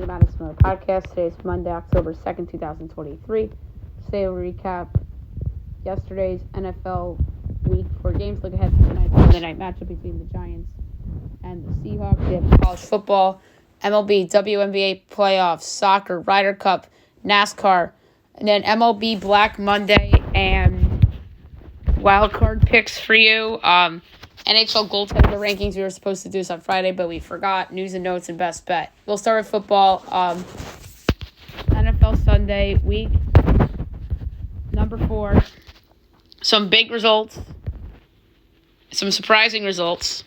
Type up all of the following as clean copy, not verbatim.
the Madison Miller Podcast. Today is Monday, October 2nd, 2023. Today we'll recap yesterday's NFL Week 4 games. Look ahead to tonight's Monday night matchup between the Giants and the Seahawks. We have college football, MLB, WNBA playoffs, soccer, Ryder Cup, NASCAR, and then MLB Black Monday and wild card picks for you. NHL goaltender rankings. We were supposed to do this on Friday, but we forgot. News and notes and best bet. We'll start with football. NFL Sunday week number 4. Some big results. Some surprising results.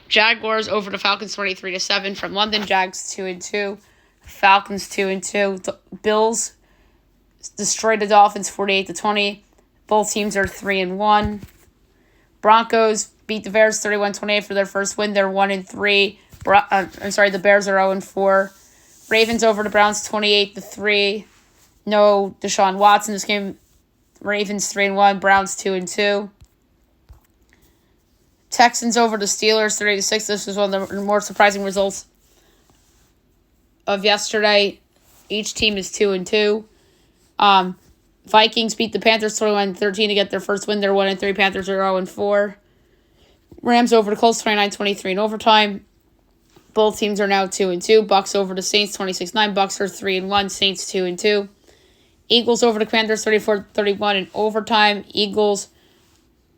Jaguars over the Falcons 23-7 from London. Jags 2-2. Falcons 2-2. Bills destroyed the Dolphins 48-20. Both teams are 3-1. Broncos beat the Bears 31-28 for their first win. They're 1-3. The Bears are 0-4. Ravens over the Browns 28-3. No Deshaun Watson this game. Ravens 3-1. Browns 2-2. Texans over the Steelers 30-6. This was one of the more surprising results of yesterday. Each team is 2-2. Vikings beat the Panthers 21-13 to get their first win. They're 1-3. Panthers are 0-4. Rams over the Colts 29-23 in overtime. Both teams are now 2-2. Bucks over the Saints 26-9. Bucks are 3-1. Saints 2-2. Eagles over the Commanders 34-31 in overtime. Eagles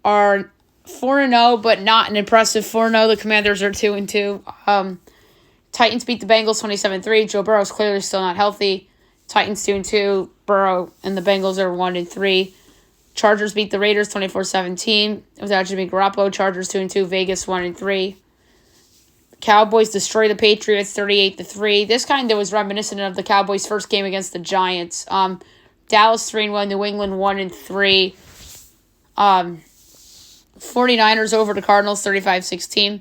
are 4-0, but not an impressive 4-0. The Commanders are 2-2. Titans beat the Bengals 27-3. Joe Burrow is clearly still not healthy. Titans 2-2. Burrow and the Bengals are 1-3. Chargers beat the Raiders 24-17. Without Jimmy Garoppolo. Chargers 2-2. Vegas 1-3. Cowboys destroy the Patriots 38-3. This kind of was reminiscent of the Cowboys' first game against the Giants. Dallas 3-1. New England 1-3. 49ers over the Cardinals 35-16.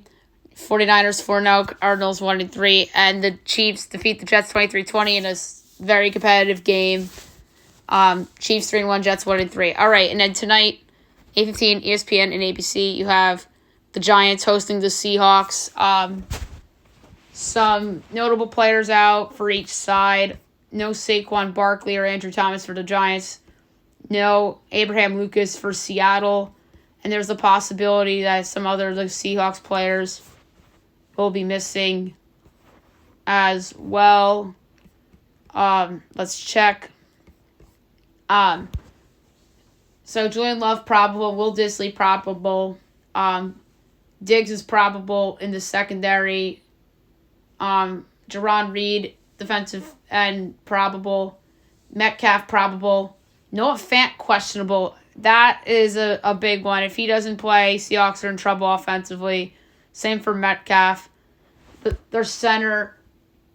49ers 4-0. Cardinals 1-3. And the Chiefs defeat the Jets 23-20 in a very competitive game. Chiefs 3-1, Jets 1-3. All right, and then tonight, 8:15, ESPN and ABC, you have the Giants hosting the Seahawks. Some notable players out for each side. No Saquon Barkley or Andrew Thomas for the Giants. No Abraham Lucas for Seattle. And there's a possibility that some other Seahawks players will be missing as well. Let's check. So Julian Love probable, Will Disley probable, Diggs is probable in the secondary, Jerron Reed defensive end probable, Metcalf probable, Noah Fant questionable. That is a big one. If he doesn't play, Seahawks are in trouble offensively. Same for Metcalf. Their center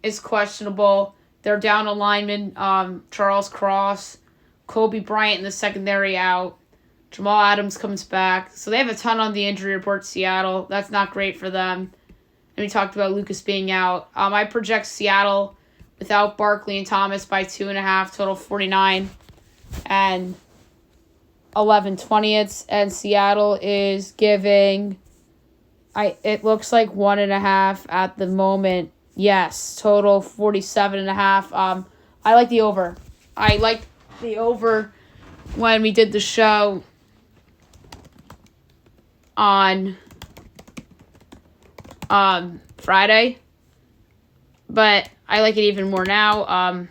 is questionable. They're down a lineman, Charles Cross, Kobe Bryant in the secondary out. Jamal Adams comes back. So they have a ton on the injury report, Seattle. That's not great for them. And we talked about Lucas being out. I project Seattle without Barkley and Thomas by 2.5, total 49 and 11/20. And Seattle is giving, it looks like 1.5 at the moment. Yes, total 47.5. I like the over. I liked the over when we did the show on Friday, but I like it even more now.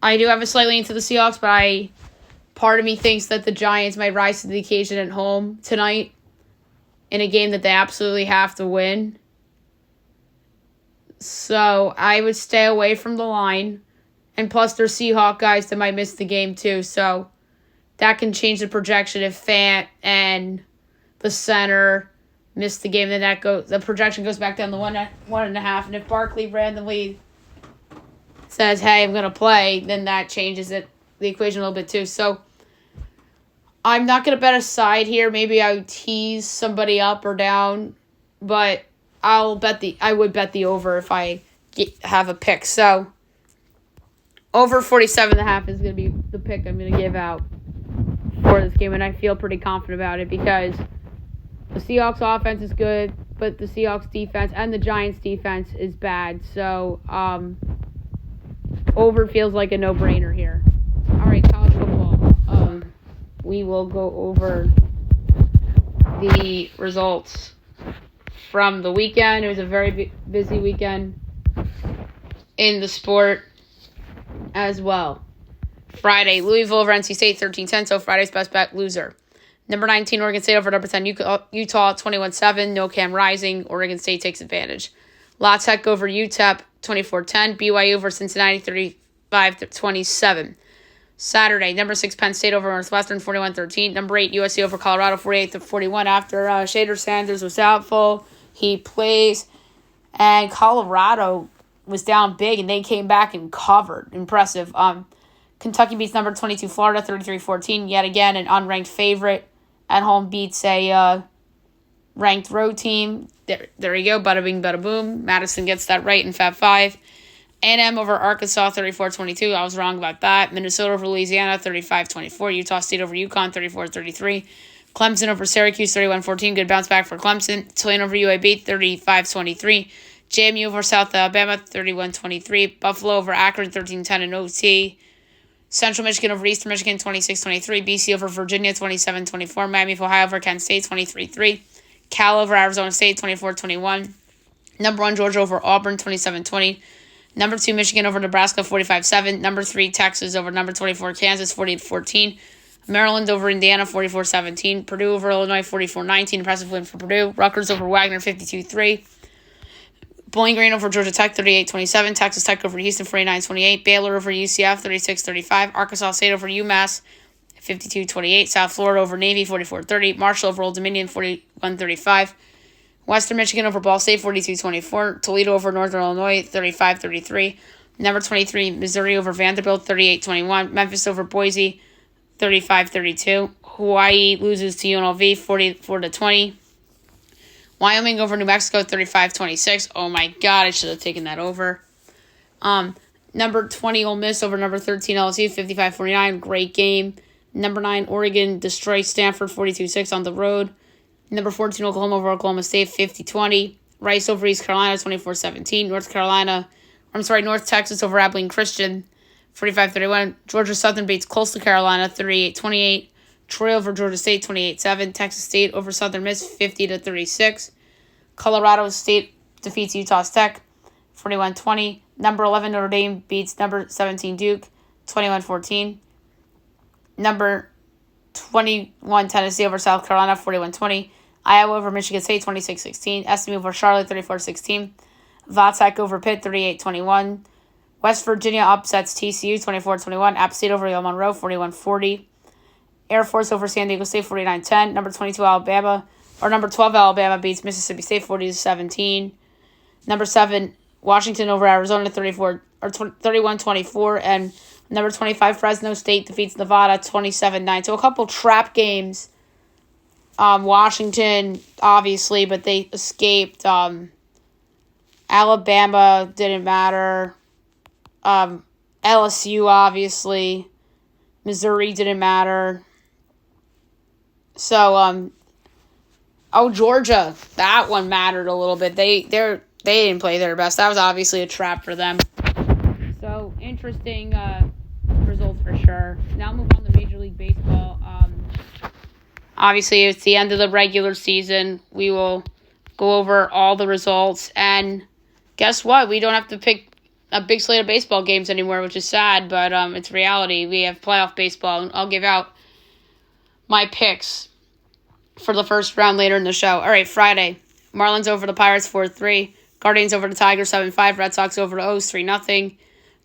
I do have a slight lean to the Seahawks, but part of me thinks that the Giants might rise to the occasion at home tonight in a game that they absolutely have to win. So I would stay away from the line. And plus, there's Seahawk guys that might miss the game too. So that can change the projection if Fant and the center miss the game. Then the projection goes back down to 1.5. And if Barkley randomly says, "Hey, I'm gonna play," then that changes the equation a little bit too. So I'm not gonna bet a side here. Maybe I would tease somebody up or down, but I would bet the over if I have a pick. So over 47.5 is going to be the pick I'm going to give out for this game, and I feel pretty confident about it because the Seahawks offense is good. but the Seahawks defense and the Giants defense is bad. So, over feels like a no-brainer here. All right, college football. We will go over the results from the weekend. It was a very busy weekend in the sport as well. Friday, Louisville over NC State, 13-10, so Friday's best bet, loser. Number 19, Oregon State over number 10, Utah, 21-7, no Cam Rising. Oregon State takes advantage. La Tech over UTEP, 24-10. BYU over Cincinnati, 35-27. Saturday, number 6, Penn State over Northwestern, 41-13. Number 8, USC over Colorado, 48-41. After Shader Sanders was doubtful, he plays. And Colorado was down big, and they came back and covered. Impressive. Kentucky beats number 22, Florida, 33-14. Yet again, an unranked favorite at home beats a ranked road team. There you go. Bada bing, bada boom. Madison gets that right in Fab 5. A&M over Arkansas, 34-22. I was wrong about that. Minnesota over Louisiana, 35-24. Utah State over UConn, 34-33. Clemson over Syracuse, 31-14. Good bounce back for Clemson. Tulane over UAB, 35-23. JMU over South Alabama, 31-23. Buffalo over Akron, 13-10 in OT. Central Michigan over Eastern Michigan, 26-23. BC over Virginia, 27-24. Miami of Ohio over Kent State, 23-3. Cal over Arizona State, 24-21. Number 1, Georgia over Auburn, 27-20. Number 2, Michigan over Nebraska, 45-7. Number 3, Texas over number 24, Kansas, 40-14. Maryland over Indiana, 44-17. Purdue over Illinois, 44-19. Impressive win for Purdue. Rutgers over Wagner, 52-3. Bowling Green over Georgia Tech, 38-27. Texas Tech over Houston, 49-28. Baylor over UCF, 36-35. Arkansas State over UMass, 52-28. South Florida over Navy, 44-30. Marshall over Old Dominion, 41-35. Western Michigan over Ball State, 42-24. Toledo over Northern Illinois, 35-33. Number 23, Missouri over Vanderbilt, 38-21. Memphis over Boise, 35-32. Hawaii loses to UNLV, 44-20. Wyoming over New Mexico, 35-26. Oh my God, I should have taken that over. Number 20, Ole Miss over number 13, LSU, 55-49. Great game. Number 9, Oregon destroys Stanford, 42-6 on the road. Number 14, Oklahoma over Oklahoma State, 50-20. Rice over East Carolina, 24-17. North Texas over Abilene Christian, 45-31. Georgia Southern beats Coastal Carolina, 38-28. Troy over Georgia State, 28-7. Texas State over Southern Miss, 50-36. Colorado State defeats Utah Tech, 41-20. Number 11, Notre Dame beats number 17, Duke, 21-14. Number 21, Tennessee over South Carolina, 41-20. Iowa over Michigan State, 26-16. SMU over Charlotte, 34-16. Vatech over Pitt, 38-21. West Virginia upsets TCU, 24-21. App State over Yale Monroe, 41-40. Air Force over San Diego State, 49-10. Number 12 Alabama beats Mississippi State, 40-17. Number 7, Washington over Arizona, 31-24. And number 25, Fresno State defeats Nevada, 27-9. So a couple trap games. Washington, obviously, but they escaped. Alabama didn't matter. LSU, obviously. Missouri didn't matter. So, Georgia, that one mattered a little bit. They didn't play their best. That was obviously a trap for them. So, interesting results for sure. Now move on to Major League Baseball. Obviously, it's the end of the regular season. We will go over all the results. And guess what? We don't have to pick a big slate of baseball games anymore, which is sad, but it's reality. We have playoff baseball, and I'll give out my picks for the first round later in the show. All right, Friday. Marlins over the Pirates, 4-3. Guardians over the Tigers, 7-5. Red Sox over the O's, 3-0.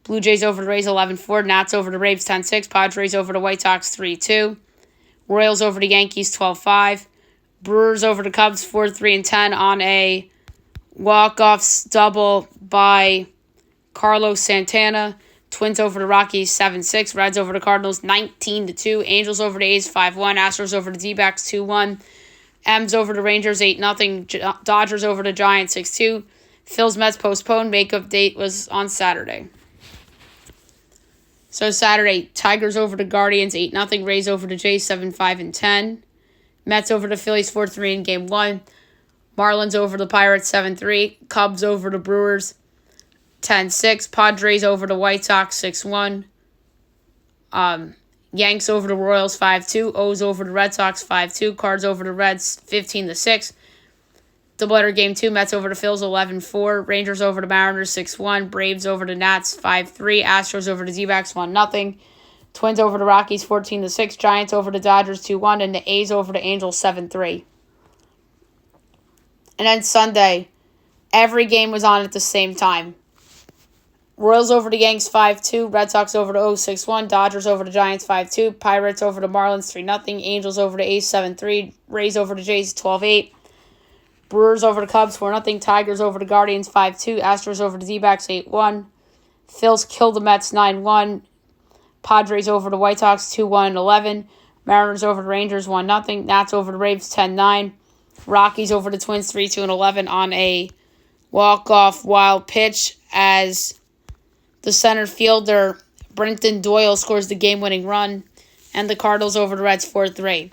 Blue Jays over the Rays, 11-4. Nats over the Braves, 10-6. Padres over the White Sox, 3-2. Royals over the Yankees, 12-5. Brewers over the Cubs, 4-3-10 on a walk-off double by Carlos Santana. Twins over the Rockies, 7-6. Reds over the Cardinals, 19-2. Angels over the A's, 5-1. Astros over the D-backs, 2-1. M's over the Rangers, 8-0. Dodgers over the Giants, 6-2. Phil's Mets postponed. Makeup date was on Saturday. So Saturday, Tigers over the Guardians, 8-0. Rays over the Jays, 7-5-10. Mets over the Phillies, 4-3 in Game 1. Marlins over the Pirates 7-3. Cubs over the Brewers 10-6. Padres over the White Sox 6-1. Yanks over the Royals 5-2. O's over the Red Sox 5-2. Cards over the Reds 15-6. Doubleheader Game 2, Mets over the Phils 11-4. Rangers over the Mariners 6-1. Braves over the Nats 5-3. Astros over the D-backs 1-0. Twins over the Rockies 14-6. Giants over the Dodgers 2-1. And the A's over the Angels 7-3. And then Sunday, every game was on at the same time. Royals over the Yanks 5-2. Red Sox over the O's 6-1. Dodgers over the Giants 5-2. Pirates over the Marlins 3-0. Angels over the A's 7-3. Rays over the Jays 12-8. Brewers over the Cubs 4-0. Tigers over the Guardians 5-2. Astros over the D-backs 8-1. Phils killed the Mets 9-1. Padres over the White Sox 2-1-11. Mariners over the Rangers 1-0. Nats over the Braves 10-9. Rockies over the Twins 3-2-11 on a walk-off wild pitch as the center fielder Brenton Doyle scores the game-winning run, and the Cardinals over the Reds 4-3.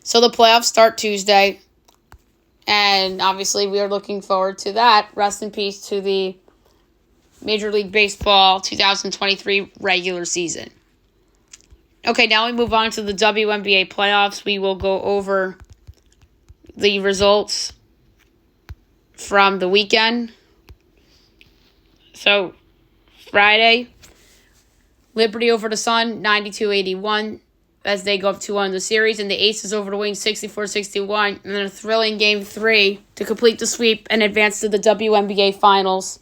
So the playoffs start Tuesday, and obviously we are looking forward to that. Rest in peace to the Major League Baseball 2023 regular season. Okay, now we move on to the WNBA playoffs. We will go over the results from the weekend. So, Friday, Liberty over the Sun, 92-81, as they go up 2-1 in the series. And the Aces over the Wings, 64-61. And then a thrilling Game 3 to complete the sweep and advance to the WNBA Finals.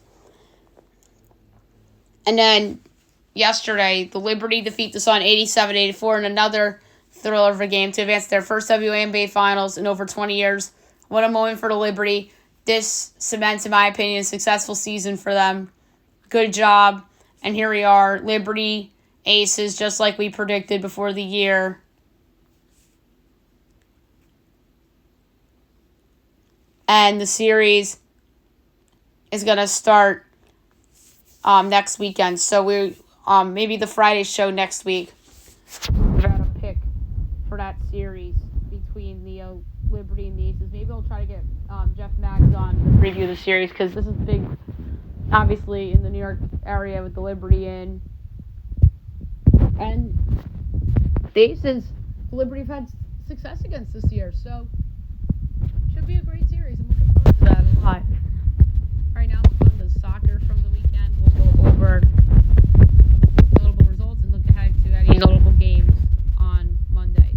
And then, yesterday, the Liberty defeat the Sun, 87-84, in another thriller of a game to advance their first WNBA Finals in over 20 years. What a moment for the Liberty. This cements, in my opinion, a successful season for them. Good job. And here we are, Liberty Aces, just like we predicted before the year. And the series is going to start next weekend. So we maybe the Friday show next week. We're going to pick for that series between the Liberty and the Aces. Maybe I'll try to get Jeff Maggs on to review the series, because this is big, obviously, in the New York area with the Liberty in. And the Aces, the Liberty have had success against this year, so should be a great series. I'm looking forward to that a lot. All right, now we'll go on to soccer from the weekend. We'll go over notable results and look ahead to any notable games on Monday.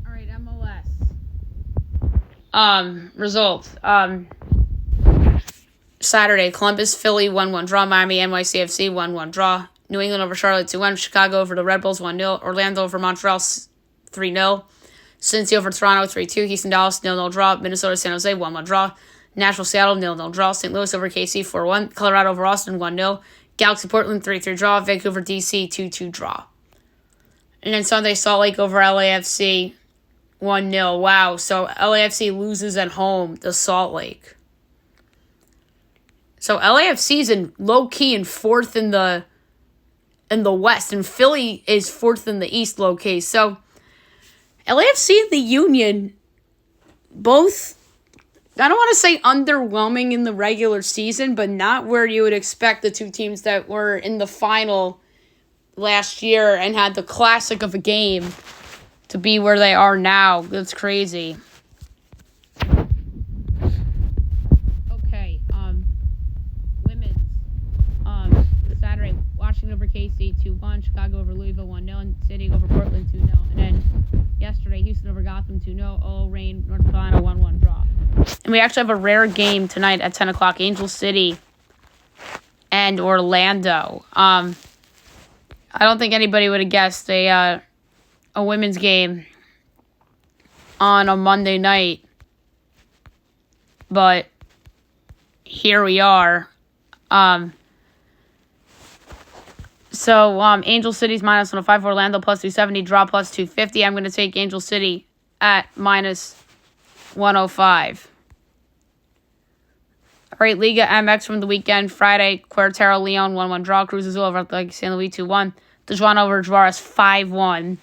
All right, MLS. Results. Saturday, Columbus, Philly, 1-1 draw. Miami, NYCFC, 1-1 draw. New England over Charlotte, 2-1. Chicago over the Red Bulls, 1-0. Orlando over Montreal, 3-0. Cincy over Toronto, 3-2. Houston, Dallas, 0-0 draw. Minnesota, San Jose, 1-1 draw. Nashville, Seattle, 0-0 draw. St. Louis over KC, 4-1. Colorado over Austin, 1-0. Galaxy, Portland, 3-3 draw. Vancouver, DC, 2-2 draw. And then Sunday, Salt Lake over LAFC, 1-0. Wow, so LAFC loses at home to Salt Lake. So LAFC's in low-key in fourth in the West, and Philly is fourth in the East low-key. So LAFC and the Union, both, I don't want to say underwhelming in the regular season, but not where you would expect the two teams that were in the final last year and had the classic of a game to be where they are now. That's crazy. Washington over KC, 2-1. Chicago over Louisville, 1-0. And City over Portland, 2-0. And then yesterday, Houston over Gotham, 2-0. Oh, Rain, North Carolina, 1-1 draw. And we actually have a rare game tonight at 10 o'clock. Angel City and Orlando. I don't think anybody would have guessed a women's game on a Monday night. But here we are. So, Angel City's minus 105, Orlando plus 270, draw plus 250. I'm going to take Angel City at minus 105. All right, Liga MX from the weekend. Friday, Querétaro, Leon, 1-1 draw. Cruz Azul over San Luis, 2-1. Tijuana over Juarez 5-1.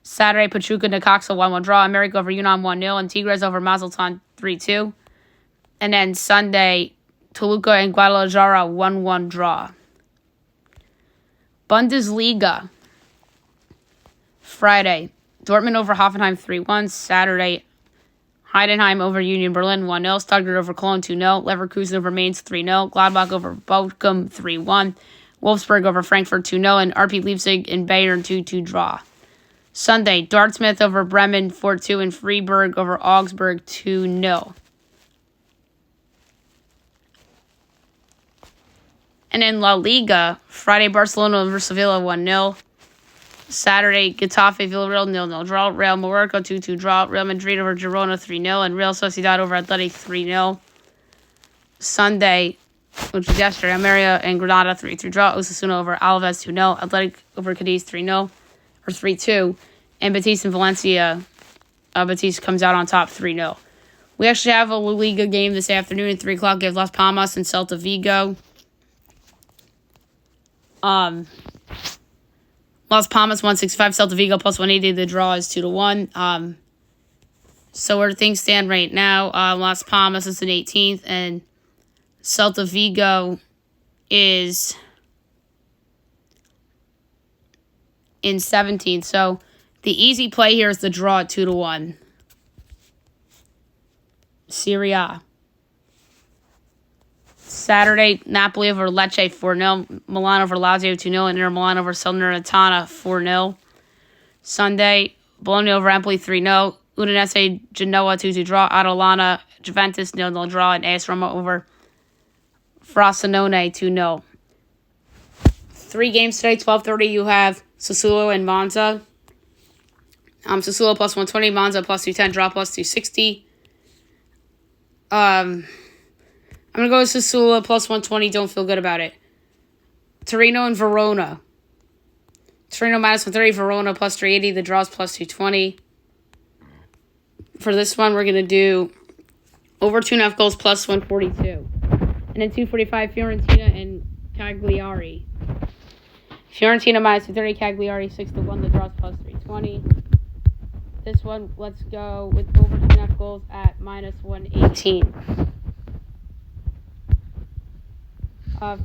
Saturday, Pachuca Necaxa 1-1 draw. America over Yunnan 1-0. And Tigres over Mazatlan 3-2. And then Sunday, Toluca and Guadalajara 1-1 draw. Bundesliga. Friday, Dortmund over Hoffenheim 3-1. Saturday, Heidenheim over Union Berlin 1-0. Stuttgart over Cologne 2-0. Leverkusen over Mainz 3-0. Gladbach over Bochum 3-1. Wolfsburg over Frankfurt 2-0. And RP Leipzig and Bayern 2-2 draw. Sunday, Dartmouth over Bremen 4-2. And Freiburg over Augsburg 2-0. And in La Liga, Friday, Barcelona over Sevilla 1-0. Saturday, Getafe Villarreal 0-0 draw. Real Mallorca 2-2 draw. Real Madrid over Girona 3-0. And Real Sociedad over Athletic 3-0. Sunday, which was yesterday, Almeria and Granada 3-3 draw. Osasuna over Alaves 2-0. Athletic over Cadiz 3-0 or 3-2. And Betis and Valencia, Betis comes out on top 3-0. We actually have a La Liga game this afternoon at 3 o'clock. We have Las Palmas and Celta Vigo. Las Palmas 165, Celta Vigo plus 180. The draw is 2-1. So where things stand right now, Las Palmas is in 18th, and Celta Vigo is in 17th. So the easy play here is the draw at 2-1. Serie A. Saturday, Napoli over Lecce 4-0. Milan over Lazio 2-0. And Inter Milan over Salernitana 4-0. Sunday, Bologna over Empoli 3-0. Udinese, Genoa 2-2 draw. Atalanta, Juventus 0-0 draw. And AS Roma over Frosinone 2-0. 3 games today, 12:30. You have Sassuolo and Monza. Sassuolo plus 120. Monza plus 210. Draw plus 260. I'm going to go with Sassuolo plus 120. Don't feel good about it. Torino and Verona. Torino minus 130. Verona plus 380. The draw's plus 220. For this one, we're going to do over 2.5 goals plus 142. And then 245, Fiorentina and Cagliari. Fiorentina minus 230. Cagliari 6-1. The draw's plus 320. This one, let's go with over 2.5 goals at minus 118.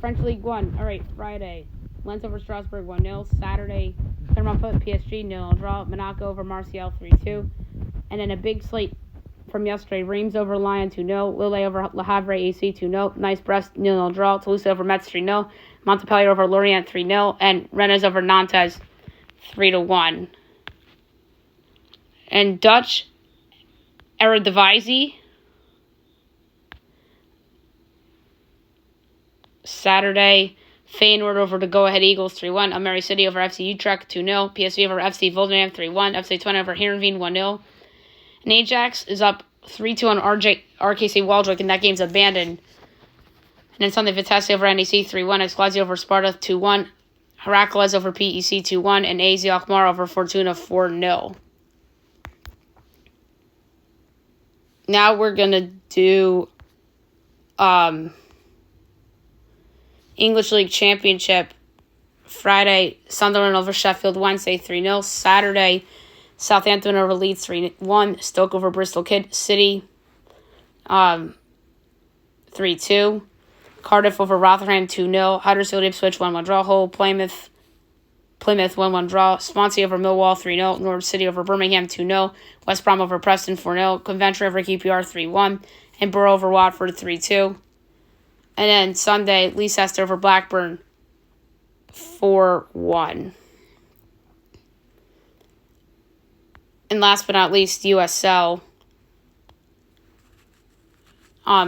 French League 1. All right, Friday. Lens over Strasbourg 1-0. Saturday, Clermont-Foot PSG 0-0 draw. Monaco over Marseille 3-2. And then a big slate from yesterday. Reims over Lyon 2-0. Lille over Le Havre AC 2-0. Nice-Brest 0-0 draw. Toulouse over Metz 3-0. Montpellier over Lorient 3-0. And Rennes over Nantes 3-1. And Dutch Eredivisie. Saturday, Feyenoord over the Go Ahead Eagles 3-1. Almere City over FC Utrecht 2-0. PSV over FC Volendam 3-1. FC Twente over Heerenveen 1-0. And Ajax is up 3-2 on RKC Waldwick, and that game's abandoned. And then Sunday, Vitesse over NEC 3-1. Exclazio over Sparta 2-1. Heracles over PEC 2-1. And AZ Alkmaar over Fortuna 4-0. Now we're going to do English League Championship. Friday, Sunderland over Sheffield Wednesday 3-0. Saturday, Southampton over Leeds 3-1. Stoke over Bristol City 3-2. Cardiff over Rotherham 2-0. Huddersfield Ipswich 1-1 draw. Hull Plymouth 1-1 draw. Swansea over Millwall 3-0. Norwich City over Birmingham 2-0. West Brom over Preston 4-0. Coventry over QPR 3-1. And Borough over Watford 3-2. And then Sunday, Leicester over Blackburn 4-1. And last but not least, USL.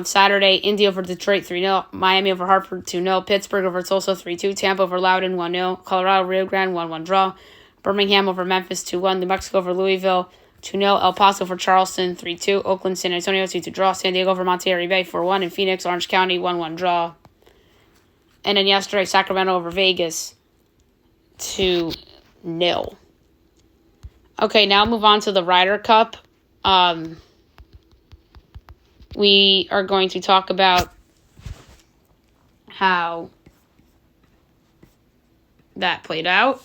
Saturday, Indy over Detroit 3-0. Miami over Hartford 2-0. Pittsburgh over Tulsa 3-2. Tampa over Loudoun 1-0. Colorado Rio Grande 1-1 draw. Birmingham over Memphis 2-1. New Mexico over Louisville 2-0. El Paso over Charleston 3-2. Oakland San Antonio 2-2 draw. San Diego over Monterey Bay 4-1. And Phoenix Orange County 1-1 draw. And then yesterday, Sacramento over Vegas 2-0. Okay, now move on to the Ryder Cup. We are going to talk about how that played out.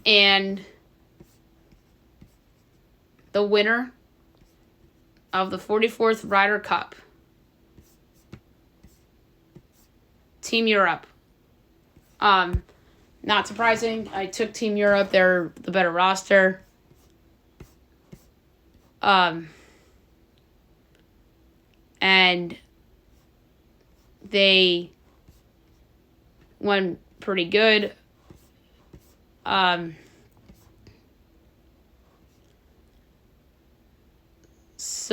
And the winner of the 44th Ryder Cup, Team Europe. Not surprising. I took Team Europe. They're the better roster. And they won pretty good.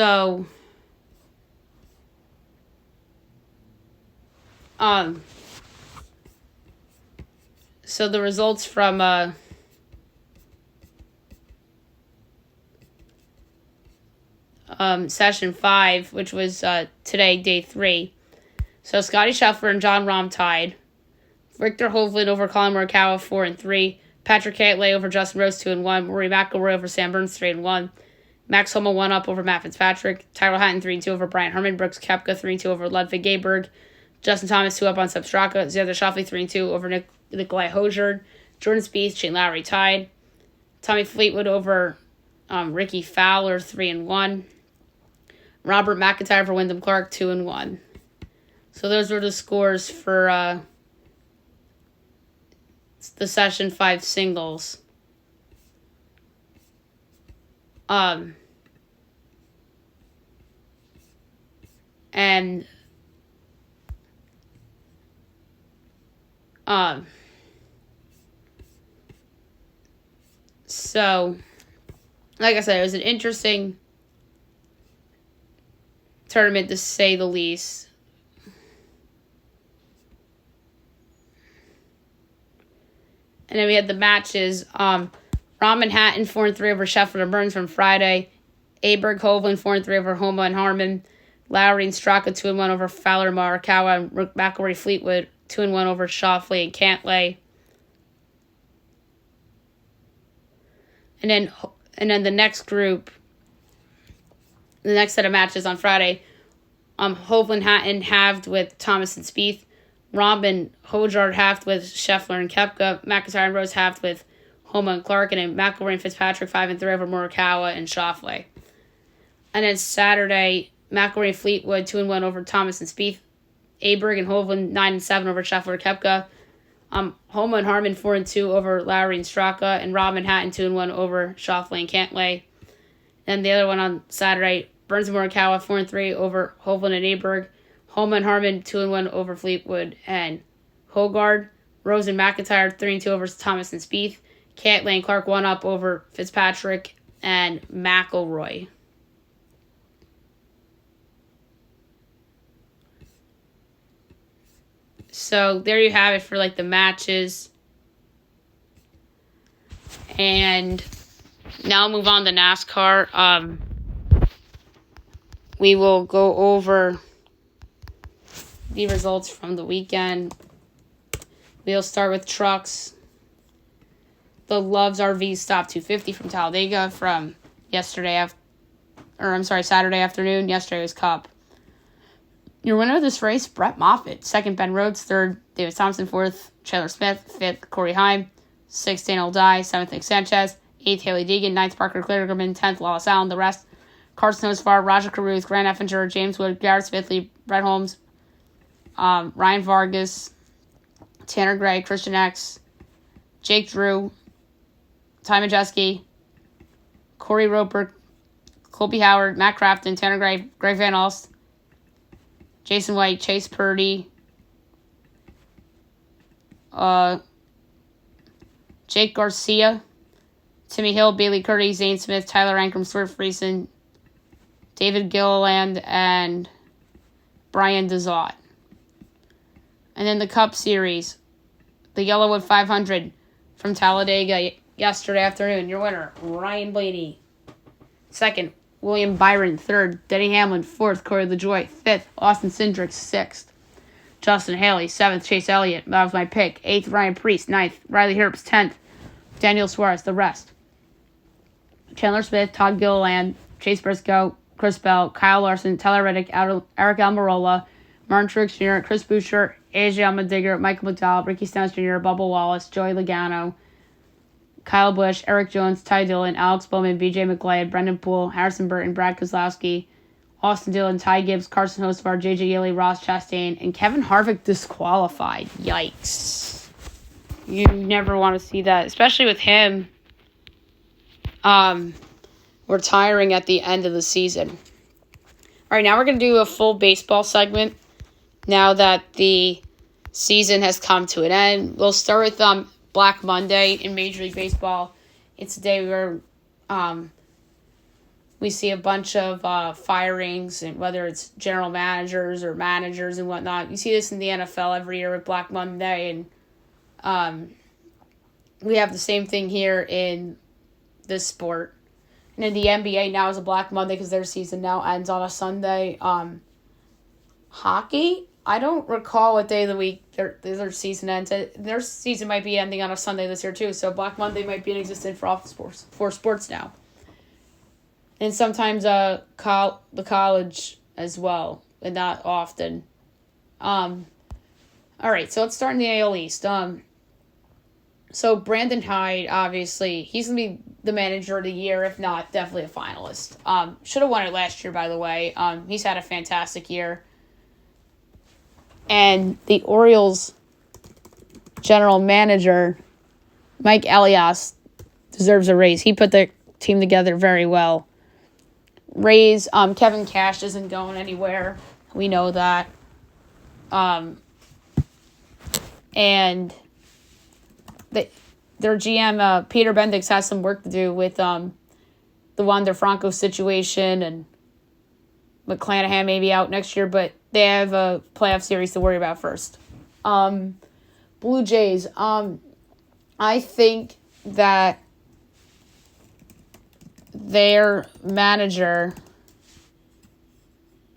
So the results from session 5, which was today, day 3. So Scotty Scheffler and John Rahm tied. Victor Hovland over Colin Morikawa 4-3. Patrick Cantlay over Justin Rose 2-1. Rory McIlroy over Sam Burns 3-1. Max Homa 1 up over Matt Fitzpatrick. Tyrrell Hatton 3-2 over Brian Herman. Brooks Koepka 3-2 over Ludwig Gayberg. Justin Thomas 2 up on Sepp Straka. Xander Schauffele 3-2 over Nikolai Hozier. Jordan Spieth, Shane Lowry tied. Tommy Fleetwood over Ricky Fowler 3-1. Robert McIntyre for Wyndham Clark 2-1. So those were the scores for the session 5 singles. And so, like I said, it was an interesting tournament to say the least. And then we had the matches. Rahm and Hatton 4-3 over Scheffler and Burns from Friday. Aberg Hovland 4-3 over Homa and Harmon. Lowry and Straka 2-1 over Fowler, Morikawa, and McIlroy Fleetwood 2-1 over Schauffele and Cantlay. And then the next group, the next set of matches on Friday, Hovland Hatton halved with Thomas and Spieth. Rahm and Hozier halved with Scheffler and Koepka. McIntyre and Rose halved with Homa and Clark. And then McIlroy and Fitzpatrick 5-3 over Morikawa and Schauffele. And then Saturday, McIlroy and Fleetwood 2-1 over Thomas and Spieth. Aberg and Hovland 9-7 over Scheffler and Koepka. Homa and Harmon 4-2 over Lowry and Straka. And Rahm and Hatton 2-1 over Schauffele and Cantlay. Then the other one on Saturday, Burns and Morikawa 4-3 over Hovland and Aberg. Homa and Harmon 2-1 over Fleetwood and Hogard. Rose and McIntyre 3-2 over Thomas and Spieth. Cantlay and Clark 1 up over Fitzpatrick and McIlroy. So there you have it for the matches. And now I'll move on to NASCAR. We will go over the results from the weekend. We'll start with trucks. The Love's RV stopped 250 from Talladega from Saturday afternoon. Yesterday was Cup. Your winner of this race, Brett Moffitt. Second, Ben Rhodes. Third, David Thompson. Fourth, Chandler Smith. Fifth, Corey Heim. Sixth, Daniel Dye. Seventh, Nick Sanchez. Eighth, Haley Deegan. Ninth, Parker Kligerman. 10th, Wallace Allen. The rest, Carson Osvar, Roger Caruth, Grant Effinger, James Wood, Garrett Smithley, Brett Holmes, Ryan Vargas, Tanner Gray, Christian X, Jake Drew, Ty Majeski, Corey Roper, Colby Howard, Matt Crafton, Tanner Gray, Greg Van Alst, Jason White, Chase Purdy, Jake Garcia, Timmy Hill, Bailey Curdy, Zane Smith, Tyler Ankrum, Stuart Friesen, David Gilliland, and Brian Dezot. And then the Cup Series, the Yellowwood 500 from Talladega yesterday afternoon. Your winner, Ryan Blaney. Second, William Byron. Third, Denny Hamlin. Fourth, Corey LaJoie. Fifth, Austin Cindric. Sixth, Justin Haley. Seventh, Chase Elliott. That was my pick. Eighth, Ryan Preece. Ninth, Riley Herbst. 10th, Daniel Suarez. The rest, Chandler Smith, Todd Gilliland, Chase Briscoe, Chris Bell, Kyle Larson, Tyler Reddick, Eric Almirola, Martin Truex Jr., Chris Boucher, AJ Allmendinger, Michael McDowell, Ricky Stenhouse Jr., Bubba Wallace, Joey Logano, Kyle Busch, Eric Jones, Ty Dillon, Alex Bowman, B.J. McGlade, Brendan Poole, Harrison Burton, Brad Keselowski, Austin Dillon, Ty Gibbs, Carson Hocevar, J.J. Yeley, Ross Chastain, and Kevin Harvick disqualified. Yikes. You never want to see that, especially with him retiring at the end of the season. All right, now we're going to do a full baseball segment now that the season has come to an end. We'll start with Black Monday in Major League Baseball. It's a day where we see a bunch of firings, and whether it's general managers or managers and whatnot. You see this in the NFL every year with Black Monday, and we have the same thing here in this sport. And in the NBA now is a Black Monday because their season now ends on a Sunday. Hockey, I don't recall what day of the week their season ends. Their season might be ending on a Sunday this year too, so Black Monday might be in existence for sports now. And sometimes the college as well, and not often. All right, so let's start in the AL East. So Brandon Hyde, obviously, he's going to be the manager of the year, if not, definitely a finalist. Should have won it last year, by the way. He's had a fantastic year. And the Orioles general manager, Mike Elias, deserves a raise. He put the team together very well. Rays, Kevin Cash isn't going anywhere. We know that. And their GM, Peter Bendix, has some work to do with the Wander Franco situation, and McClanahan may be out next year, but they have a playoff series to worry about first. Blue Jays, I think that their manager,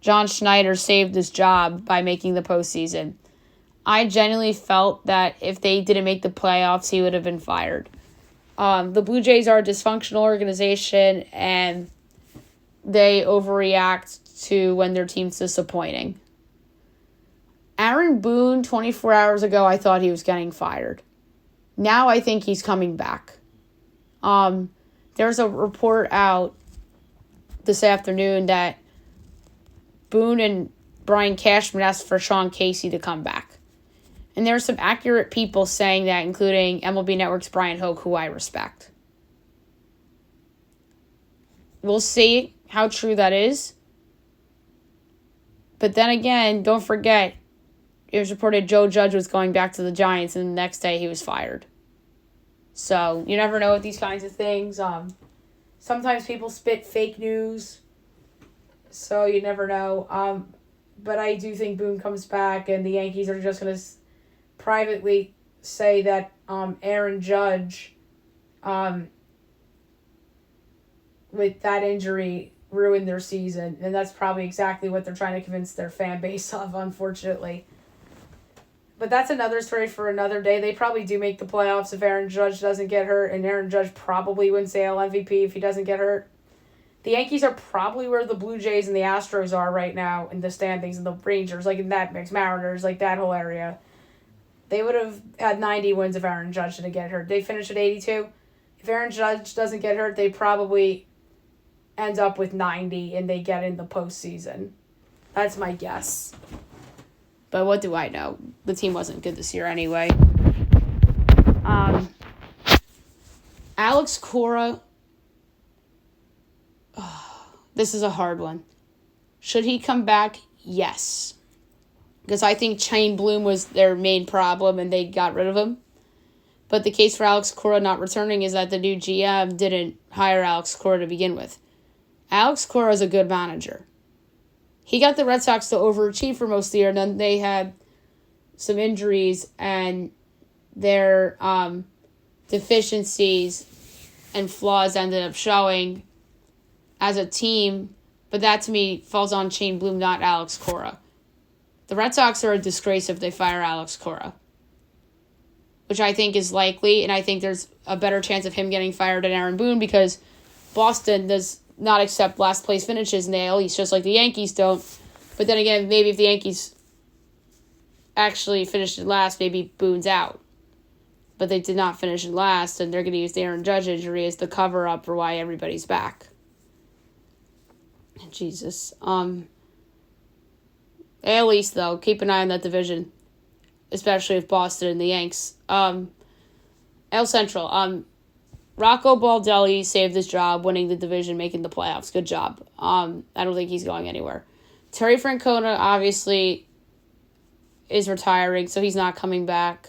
John Schneider, saved his job by making the postseason. I genuinely felt that if they didn't make the playoffs, he would have been fired. The Blue Jays are a dysfunctional organization, and they overreact to when their team's disappointing. Aaron Boone, 24 hours ago, I thought he was getting fired. Now I think he's coming back. There's a report out this afternoon that Boone and Brian Cashman asked for Sean Casey to come back. And there are some accurate people saying that, including MLB Network's Brian Hoke, who I respect. We'll see how true that is. But then again, don't forget, it was reported Joe Judge was going back to the Giants, and the next day he was fired. So, you never know with these kinds of things. Sometimes people spit fake news, so you never know. But I do think Boone comes back, and the Yankees are just going to privately say that Aaron Judge, with that injury, ruined their season. And that's probably exactly what they're trying to convince their fan base of, unfortunately. But that's another story for another day. They probably do make the playoffs if Aaron Judge doesn't get hurt, and Aaron Judge probably wins AL MVP if he doesn't get hurt. The Yankees are probably where the Blue Jays and the Astros are right now in the standings, and the Rangers, like in that mix, Mariners, like that whole area. They would have had 90 wins if Aaron Judge didn't get hurt. They finished at 82. If Aaron Judge doesn't get hurt, they probably end up with 90 and they get in the postseason. That's my guess. But what do I know? The team wasn't good this year anyway. Alex Cora. This is a hard one. Should he come back? Yes. Because I think Shane Bloom was their main problem and they got rid of him. But the case for Alex Cora not returning is that the new GM didn't hire Alex Cora to begin with. Alex Cora is a good manager. He got the Red Sox to overachieve for most of the year, and then they had some injuries, and their deficiencies and flaws ended up showing as a team. But that, to me, falls on Shane Bloom, not Alex Cora. The Red Sox are a disgrace if they fire Alex Cora, which I think is likely, and I think there's a better chance of him getting fired than Aaron Boone because Boston does not accept last place finishes in the AL East, just like the Yankees don't. But then again, maybe if the Yankees actually finished it last, maybe Boone's out. but they did not finish in last, and they're going to use the Aaron Judge injury as the cover-up for why everybody's back. Jesus. At least, though, keep an eye on that division, especially with Boston and the Yanks. AL Central. Rocco Baldelli saved his job, winning the division, making the playoffs. Good job. I don't think he's going anywhere. Terry Francona, obviously, is retiring, so he's not coming back.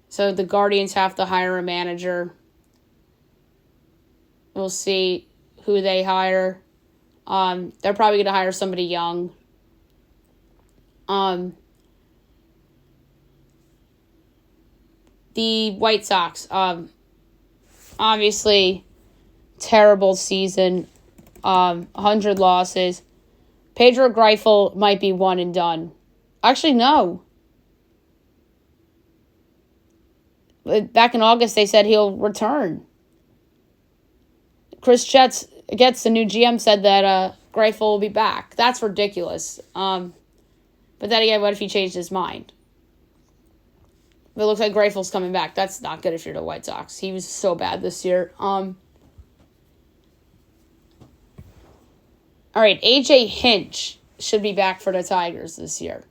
So the Guardians have to hire a manager. We'll see who they hire. They're probably going to hire somebody young. The White Sox, obviously, terrible season, 100 losses. Pedro Greifel might be one and done. Actually, no. Back in August, they said he'll return. Chris Getz, the new GM, said that Greifel will be back. That's ridiculous. But then again, what if he changed his mind? It looks like Greifel's coming back. That's not good if you're the White Sox. He was so bad this year. All right, AJ Hinch should be back for the Tigers this year.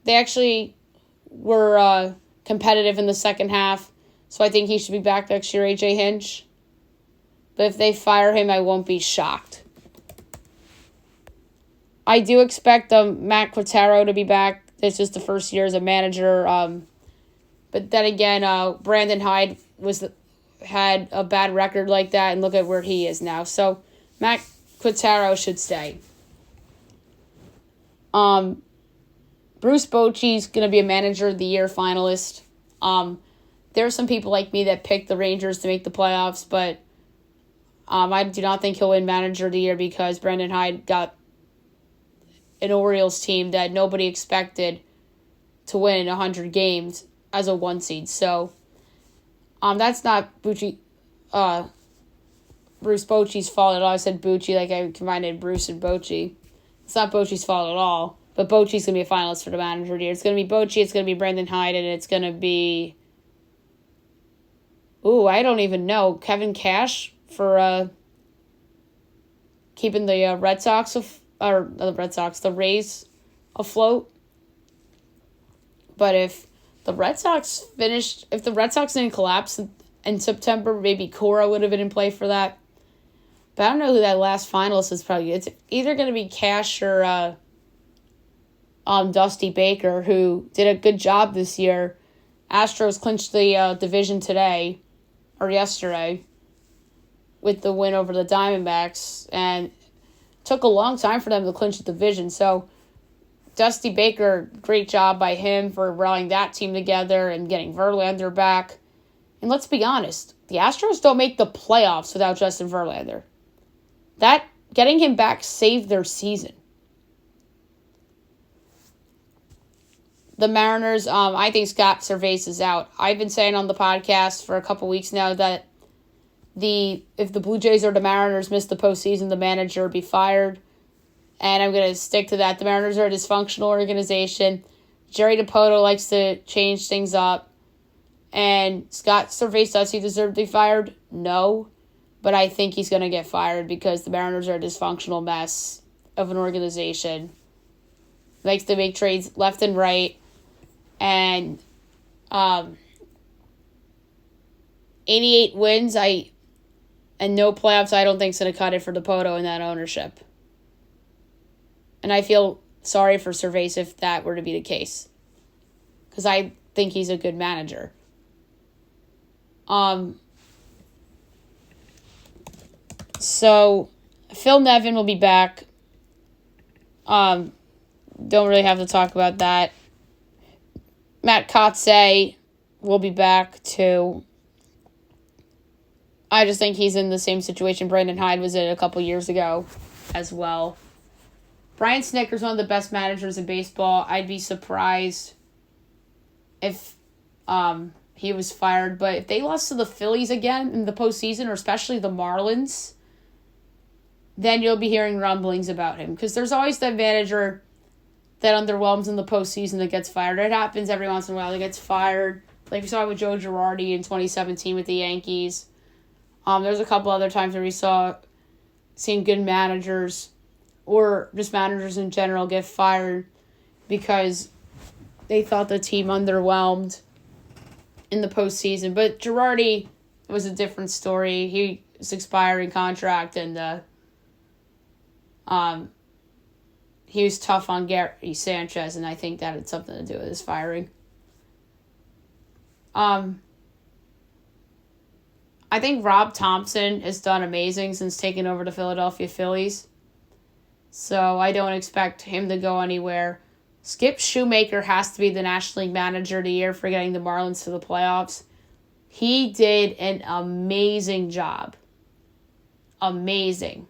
They actually were competitive in the second half, so I think he should be back next year, AJ Hinch. But if they fire him, I won't be shocked. I do expect Matt Quintero to be back. It's just the first year as a manager. But then again, Brandon Hyde had a bad record like that, and look at where he is now. So Matt Quintero should stay. Bruce Bochy's going to be a Manager of the Year finalist. There are some people like me that picked the Rangers to make the playoffs, but I do not think he'll win Manager of the Year because Brandon Hyde got an Orioles team that nobody expected to win 100 games as a 1 seed. So that's not Bruce Bochy's fault at all. I said Bucci like I combined Bruce and Bochy. It's not Bochy's fault at all. But Bochy's going to be a finalist for the Manager of the Year. It's going to be Bochy, it's going to be Brandon Hyde, and it's going to be... I don't even know. Kevin Cash for keeping the the Rays afloat. But if the Red Sox didn't collapse in September, maybe Cora would have been in play for that. But I don't know who that last finalist is probably. It's either going to be Cash or Dusty Baker, who did a good job this year. Astros clinched the division today, or yesterday, with the win over the Diamondbacks, and it took a long time for them to clinch the division. So Dusty Baker, great job by him for rallying that team together and getting Verlander back. And let's be honest, the Astros don't make the playoffs without Justin Verlander. That getting him back saved their season. The Mariners, I think Scott Servais is out. I've been saying on the podcast for a couple weeks now that if the Blue Jays or the Mariners miss the postseason, the manager will be fired. And I'm going to stick to that. The Mariners are a dysfunctional organization. Jerry Dipoto likes to change things up. And Scott Servais, does he deserve to be fired? No. But I think he's going to get fired because the Mariners are a dysfunctional mess of an organization. Likes to make trades left and right. And 88 wins, and no playoffs, I don't think is going to cut it for Dipoto in that ownership. And I feel sorry for Servais if that were to be the case. Because I think he's a good manager. So, Phil Nevin will be back. Don't really have to talk about that. Matt Kotze will be back too. I just think he's in the same situation Brandon Hyde was in a couple years ago as well. Brian Snitker's one of the best managers in baseball. I'd be surprised if he was fired. But if they lost to the Phillies again in the postseason, or especially the Marlins, then you'll be hearing rumblings about him. Because there's always that manager that underwhelms in the postseason that gets fired. It happens every once in a while. He gets fired. Like we saw with Joe Girardi in 2017 with the Yankees. There's a couple other times where we seen good managers or just managers in general get fired because they thought the team underwhelmed in the postseason. But Girardi was a different story. He was expiring contract, and he was tough on Gary Sanchez, and I think that had something to do with his firing. I think Rob Thompson has done amazing since taking over the Philadelphia Phillies. So I don't expect him to go anywhere. Skip Shoemaker has to be the National League Manager of the Year for getting the Marlins to the playoffs. He did an amazing job. Amazing.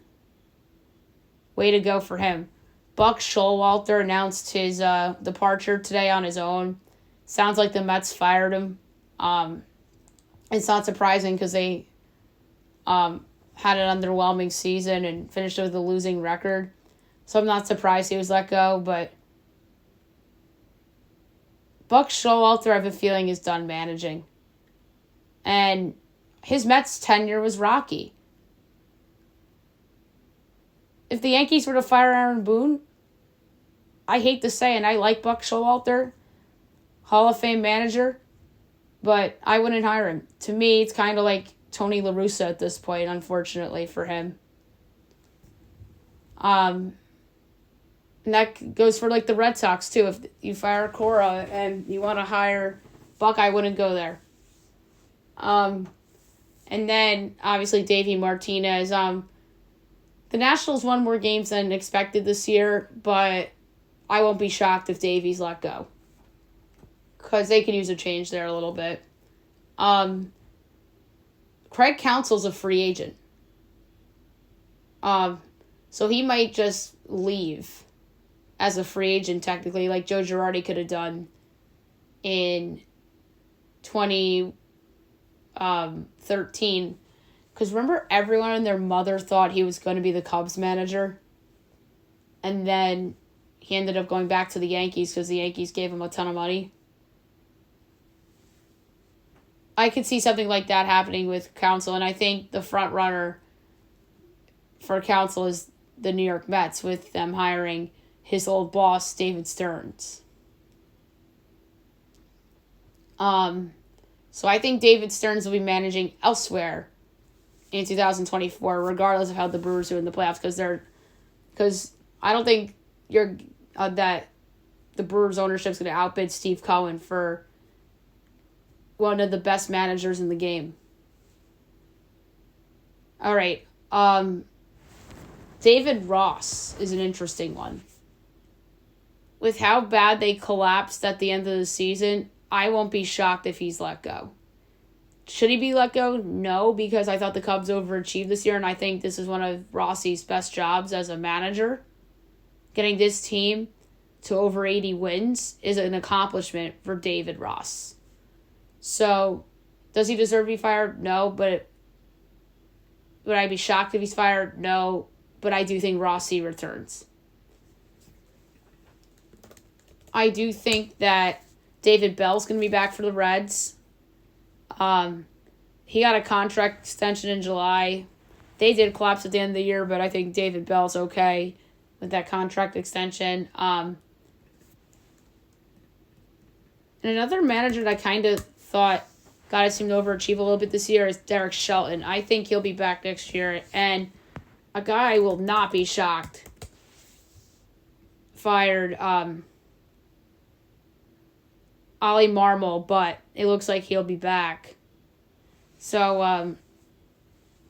Way to go for him. Buck Showalter announced his departure today on his own. Sounds like the Mets fired him. It's not surprising because they had an underwhelming season and finished with a losing record. So I'm not surprised he was let go, but Buck Showalter, I have a feeling, is done managing. And his Mets tenure was rocky. If the Yankees were to fire Aaron Boone, I hate to say, and I like Buck Showalter, Hall of Fame manager, but I wouldn't hire him. To me, it's kind of like Tony La Russa at this point, unfortunately for him. And that goes for like the Red Sox too. If you fire Cora and you want to hire Buck, I wouldn't go there. And then obviously Davey Martinez. The Nationals won more games than expected this year, but I won't be shocked if Davey's let go. Because they could use a change there a little bit. Craig Counsell's a free agent. So he might just leave as a free agent technically, like Joe Girardi could have done in 2013. Because remember, everyone and their mother thought he was going to be the Cubs manager. And then he ended up going back to the Yankees because the Yankees gave him a ton of money. I could see something like that happening with Counsell, and I think the front runner for Counsell is the New York Mets, with them hiring his old boss, David Stearns. So I think David Stearns will be managing elsewhere in 2024, regardless of how the Brewers do in the playoffs, because I don't think that the Brewers ownership is going to outbid Steve Cohen for one of the best managers in the game. All right. David Ross is an interesting one. With how bad they collapsed at the end of the season, I won't be shocked if he's let go. Should he be let go? No, because I thought the Cubs overachieved this year, and I think this is one of Rossi's best jobs as a manager. Getting this team to over 80 wins is an accomplishment for David Ross. So, does he deserve to be fired? No, but would I be shocked if he's fired? No, but I do think Rossi returns. I do think that David Bell's going to be back for the Reds. He got a contract extension in July. They did collapse at the end of the year, but I think David Bell's okay with that contract extension. And another manager that I kind of thought got to seem to overachieve a little bit this year is Derek Shelton. I think he'll be back next year, and a guy I will not be shocked fired Ollie Marmol, but it looks like he'll be back. So,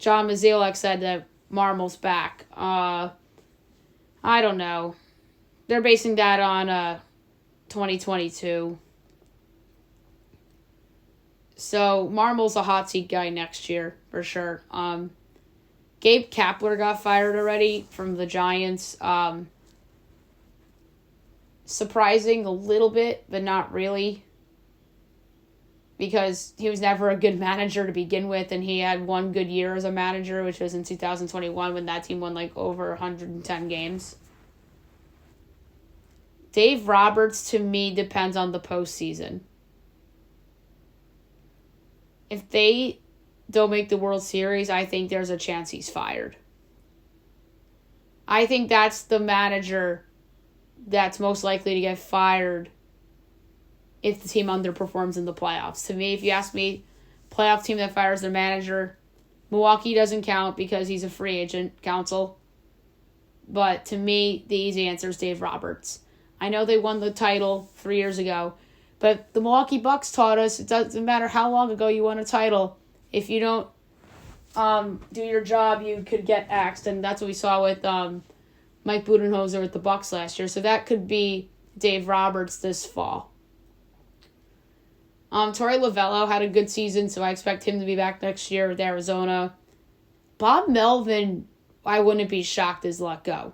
John Mazzilek said that Marmol's back. I don't know. They're basing that on 2022. So, Marmol's a hot seat guy next year, for sure. Gabe Kapler got fired already from the Giants. Surprising a little bit, but not really. Because he was never a good manager to begin with, and he had one good year as a manager, which was in 2021 when that team won like over 110 games. Dave Roberts, to me, depends on the postseason. if they don't make the World Series, I think there's a chance he's fired. I think that's the manager that's most likely to get fired if the team underperforms in the playoffs. To me, if you ask me, playoff team that fires their manager, Milwaukee doesn't count because he's a free agent counsel. But to me, the easy answer is Dave Roberts. I know they won the title 3 years ago, but the Milwaukee Bucks taught us it doesn't matter how long ago you won a title. If you don't do your job, you could get axed, and that's what we saw with Mike Budenholzer with the Bucks last year. So that could be Dave Roberts this fall. Torey Lovello had a good season, so I expect him to be back next year with Arizona. Bob Melvin, I wouldn't be shocked is let go.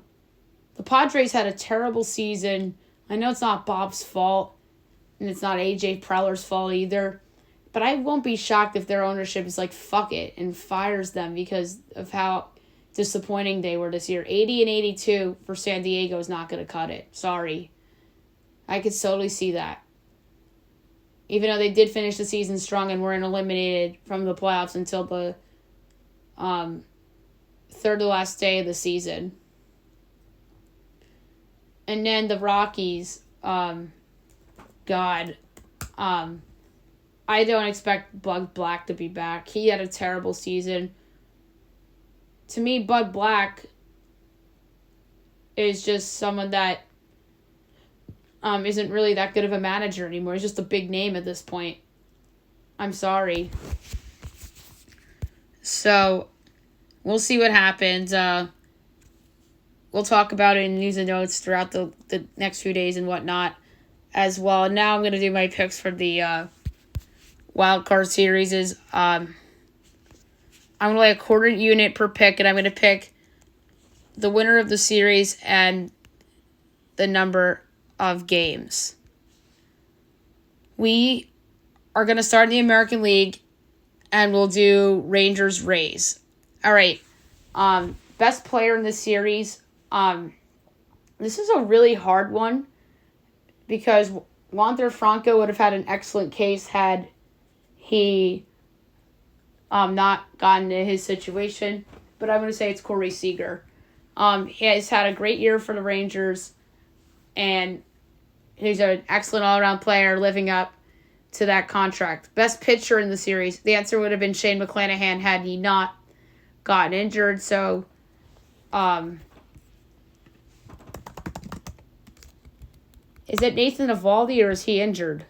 The Padres had a terrible season. I know it's not Bob's fault, and it's not A.J. Preller's fault either, but I won't be shocked if their ownership is like, fuck it, and fires them because of how disappointing they were this year. 80-82 for San Diego is not going to cut it. Sorry. I could totally see that. Even though they did finish the season strong and weren't eliminated from the playoffs until the third to last day of the season. And then the Rockies, I don't expect Bud Black to be back. He had a terrible season. To me, Bud Black is just someone that isn't really that good of a manager anymore. He's just a big name at this point. I'm sorry. So, we'll see what happens. We'll talk about it in news and notes throughout the next few days and whatnot as well. And now I'm going to do my picks for the wild card series. I'm going to lay a quarter unit per pick, and I'm going to pick the winner of the series and the number of games. We are going to start in the American League, and we'll do Rangers-Rays. All right. Best player in this series. This is a really hard one because Wander Franco would have had an excellent case had he not gotten in his situation. But I'm going to say it's Corey Seager. He has had a great year for the Rangers, and he's an excellent all-around player living up to that contract. Best pitcher in the series. The answer would have been Shane McClanahan had he not gotten injured. So, is it Nathan Eovaldi or is he injured?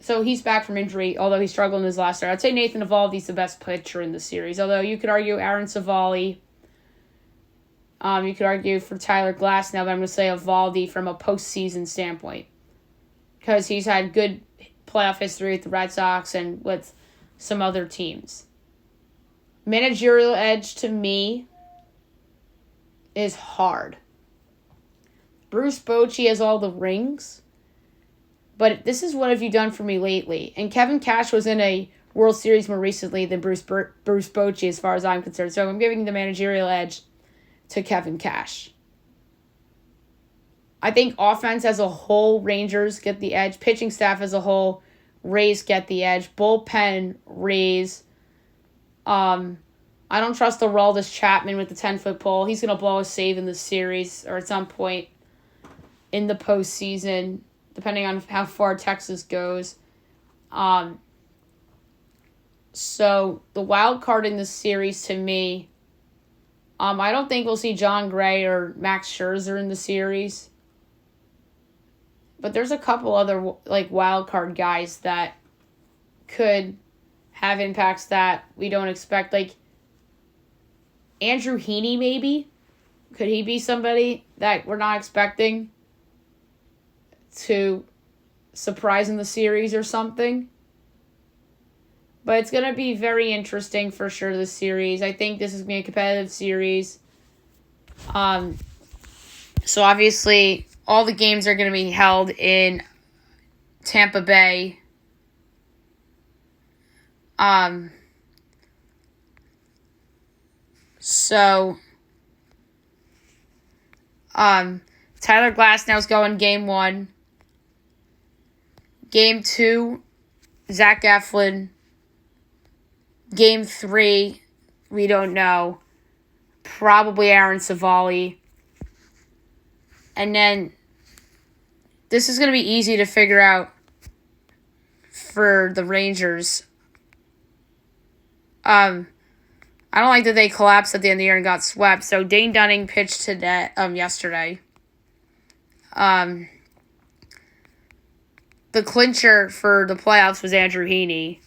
So he's back from injury, although he struggled in his last start. I'd say Nathan Eovaldi's the best pitcher in the series, although you could argue Aaron Savali. You could argue for Tyler Glass now, but I'm going to say Eovaldi from a postseason standpoint because he's had good playoff history with the Red Sox and with some other teams. Managerial edge to me is hard. Bruce Bochy has all the rings, but this is what have you done for me lately? And Kevin Cash was in a World Series more recently than Bruce Bochy as far as I'm concerned. So I'm giving the managerial edge to Kevin Cash. I think offense as a whole, Rangers get the edge. Pitching staff as a whole, Rays get the edge. Bullpen, Rays. I don't trust Aroldis Chapman with the 10-foot pole. He's going to blow a save in the series or at some point in the postseason, depending on how far Texas goes. So the wild card in this series to me, I don't think we'll see John Gray or Max Scherzer in the series. But there's a couple other wild card guys that could have impacts that we don't expect. Like Andrew Heaney, maybe. Could he be somebody that we're not expecting to surprise in the series or something? But it's going to be very interesting for sure, this series. I think this is going to be a competitive series. So obviously, all the games are going to be held in Tampa Bay. Tyler Glasnow's going game 1. Game 2, Zach Eflin. Game 3, we don't know. Probably Aaron Savali. And then this is going to be easy to figure out for the Rangers. I don't like that they collapsed at the end of the year and got swept. So Dane Dunning pitched today, yesterday. The clincher for the playoffs was Andrew Heaney.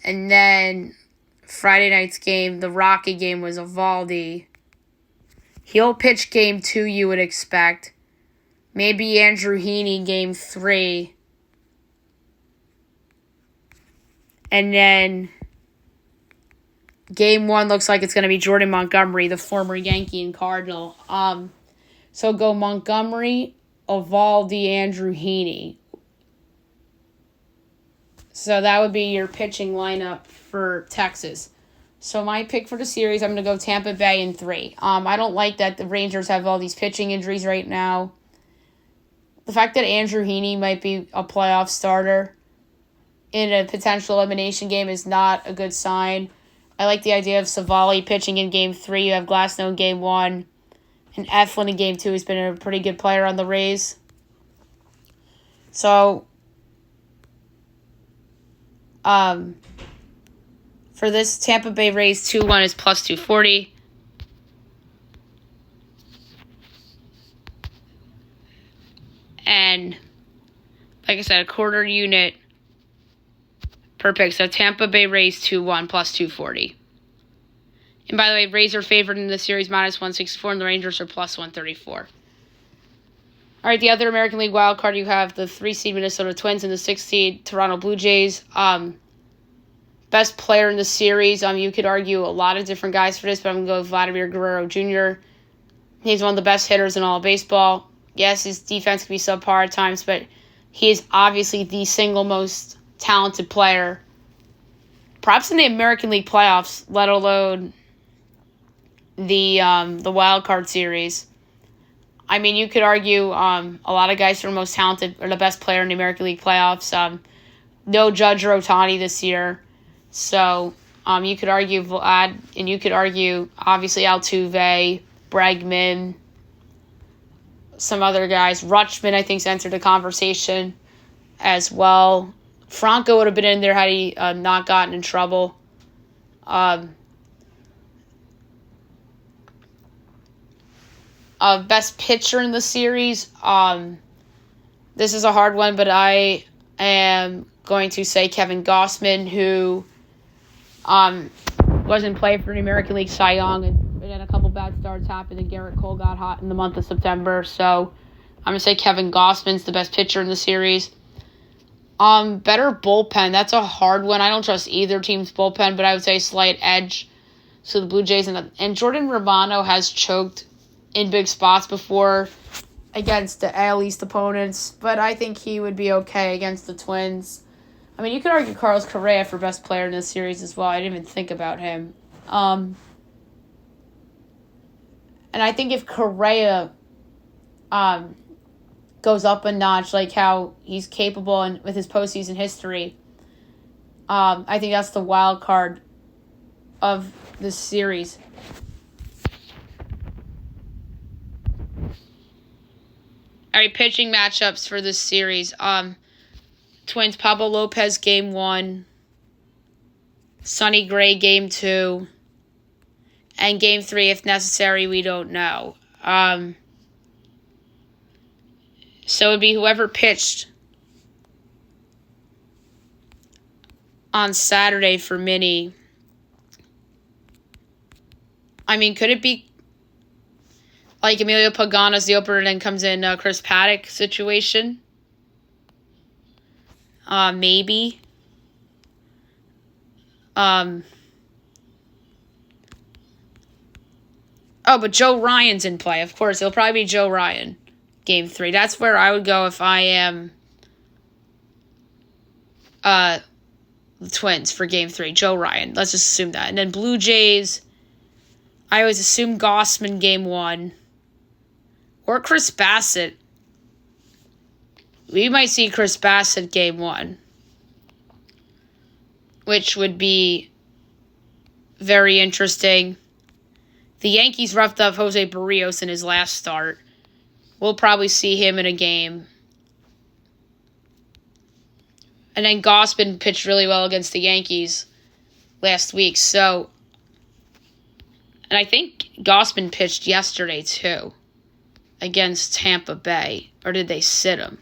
And then Friday night's game, the Rocky game, was Eovaldi. He'll pitch game 2, you would expect. Maybe Andrew Heaney game 3. And then game 1 looks like it's going to be Jordan Montgomery, the former Yankee and Cardinal. So go Montgomery, Eovaldi, Andrew Heaney. So that would be your pitching lineup for Texas. So my pick for the series, I'm going to go Tampa Bay in 3. I don't like that the Rangers have all these pitching injuries right now. The fact that Andrew Heaney might be a playoff starter in a potential elimination game is not a good sign. I like the idea of Savali pitching in game 3. You have Glasnow in game 1. And Eflin in game 2 has been a pretty good player on the Rays. So, for this Tampa Bay Rays, 2-1 is plus 240. And, like I said, a quarter unit per pick. So Tampa Bay Rays 2-1 plus 240. And by the way, Rays are favored in the series minus 164, and the Rangers are plus 134. All right, the other American League wild card, you have the 3-seed Minnesota Twins and the 6-seed Toronto Blue Jays. Best player in the series, you could argue a lot of different guys for this, but I'm going to go with Vladimir Guerrero Jr. He's one of the best hitters in all of baseball. Yes, his defense can be subpar at times, but he is obviously the single most talented player, perhaps in the American League playoffs, let alone the wild card series. I mean, you could argue a lot of guys who are most talented are the best player in the American League playoffs. No Judge or Ohtani this year. So you could argue Vlad, and you could argue, obviously, Altuve, Bregman, some other guys. Rutschman, I think, entered the conversation as well. Franco would have been in there had he not gotten in trouble. Best pitcher in the series. This is a hard one, but I am going to say Kevin Gausman, who was in play for the American League Cy Young, and then a couple bad starts happened, and Garrett Cole got hot in the month of September. So I'm going to say Kevin Gausman's the best pitcher in the series. Better bullpen. That's a hard one. I don't trust either team's bullpen, but I would say slight edge. So the Blue Jays and Jordan Romano has choked in big spots before against the AL East opponents, but I think he would be okay against the Twins. I mean, you could argue Carlos Correa for best player in this series as well. I didn't even think about him. And I think if Correa goes up a notch, like how he's capable and with his postseason history, I think that's the wild card of this series. All right, pitching matchups for this series. Twins, Pablo Lopez, Game 1. Sonny Gray, Game 2. And Game 3, if necessary, we don't know. So it would be whoever pitched on Saturday for Minnie. I mean, could it be like Emilio Pagano's the opener and then comes in Chris Paddock situation? Maybe. Oh, but Joe Ryan's in play. Of course, it'll probably be Joe Ryan, Game 3. That's where I would go if I am the Twins for Game 3. Joe Ryan. Let's just assume that. And then Blue Jays, I always assume Gausman Game 1. Or Chris Bassett. We might see Chris Bassett game 1. Which would be very interesting. The Yankees roughed up Jose Barrios in his last start. We'll probably see him in a game. And then Gausman pitched really well against the Yankees last week. So, and I think Gausman pitched yesterday too against Tampa Bay. Or did they sit him?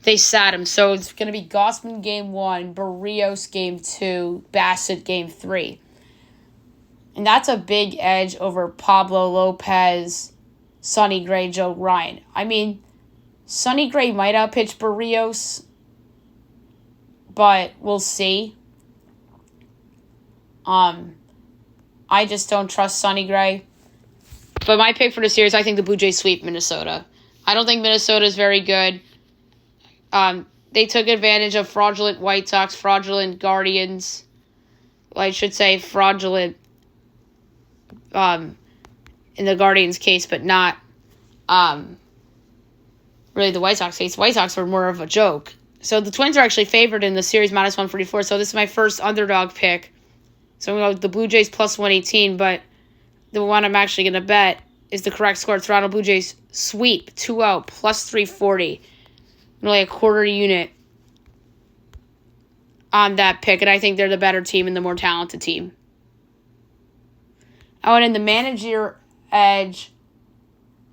They sat him. So it's going to be Gausman game 1, Barrios game 2, Bassett game 3. And that's a big edge over Pablo Lopez, Sonny Gray, Joe Ryan. I mean, Sonny Gray might outpitch Barrios, but we'll see. I just don't trust Sonny Gray. But my pick for the series, I think the Blue Jays sweep Minnesota. I don't think Minnesota is very good. They took advantage of fraudulent White Sox, fraudulent Guardians. Well, I should say fraudulent in the Guardians case, but not really the White Sox case. White Sox were more of a joke. So the Twins are actually favored in the series, minus 144. So this is my first underdog pick. So I'm going to go with the Blue Jays plus 118, but the one I'm actually going to bet is the correct score. Toronto Blue Jays sweep 2-0 plus 340. Only a quarter unit on that pick, and I think they're the better team and the more talented team. Oh, and in the manager edge,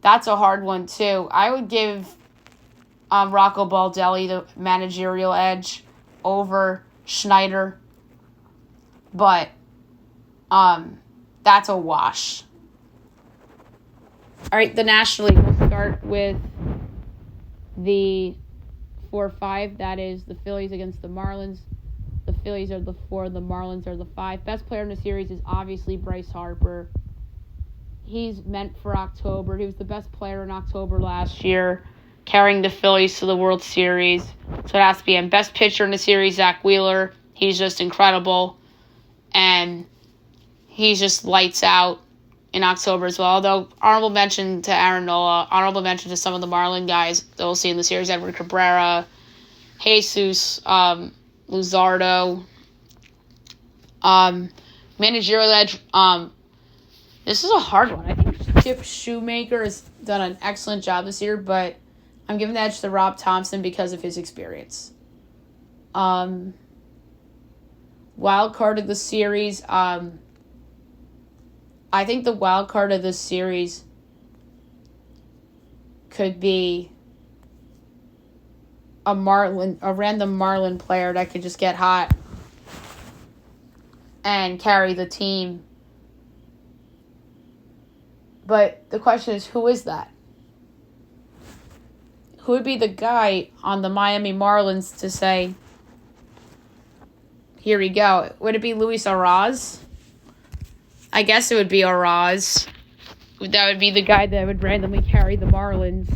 that's a hard one too. I would give Rocco Baldelli the managerial edge over Schneider, but that's a wash. All right, the National League. We'll start with the 4-5. That is the Phillies against the Marlins. The Phillies are the 4, the Marlins are the 5. Best player in the series is obviously Bryce Harper. He's meant for October. He was the best player in October last year, carrying the Phillies to the World Series. So it has to be him. Best pitcher in the series, Zach Wheeler. He's just incredible. And he's just lights out in October as well. Although, honorable mention to Aaron Nola, honorable mention to some of the Marlin guys that we'll see in the series, Edward Cabrera, Jesus, Luzardo. Managerial edge, this is a hard one. I think Chip Shoemaker has done an excellent job this year, but I'm giving the edge to Rob Thompson because of his experience. Wild card of the series, I think the wild card of this series could be a random Marlin player that could just get hot and carry the team. But the question is, who is that? Who would be the guy on the Miami Marlins to say, here we go? Would it be Luis Arraez? I guess it would be Arraez. That would be the guy that would randomly carry the Marlins.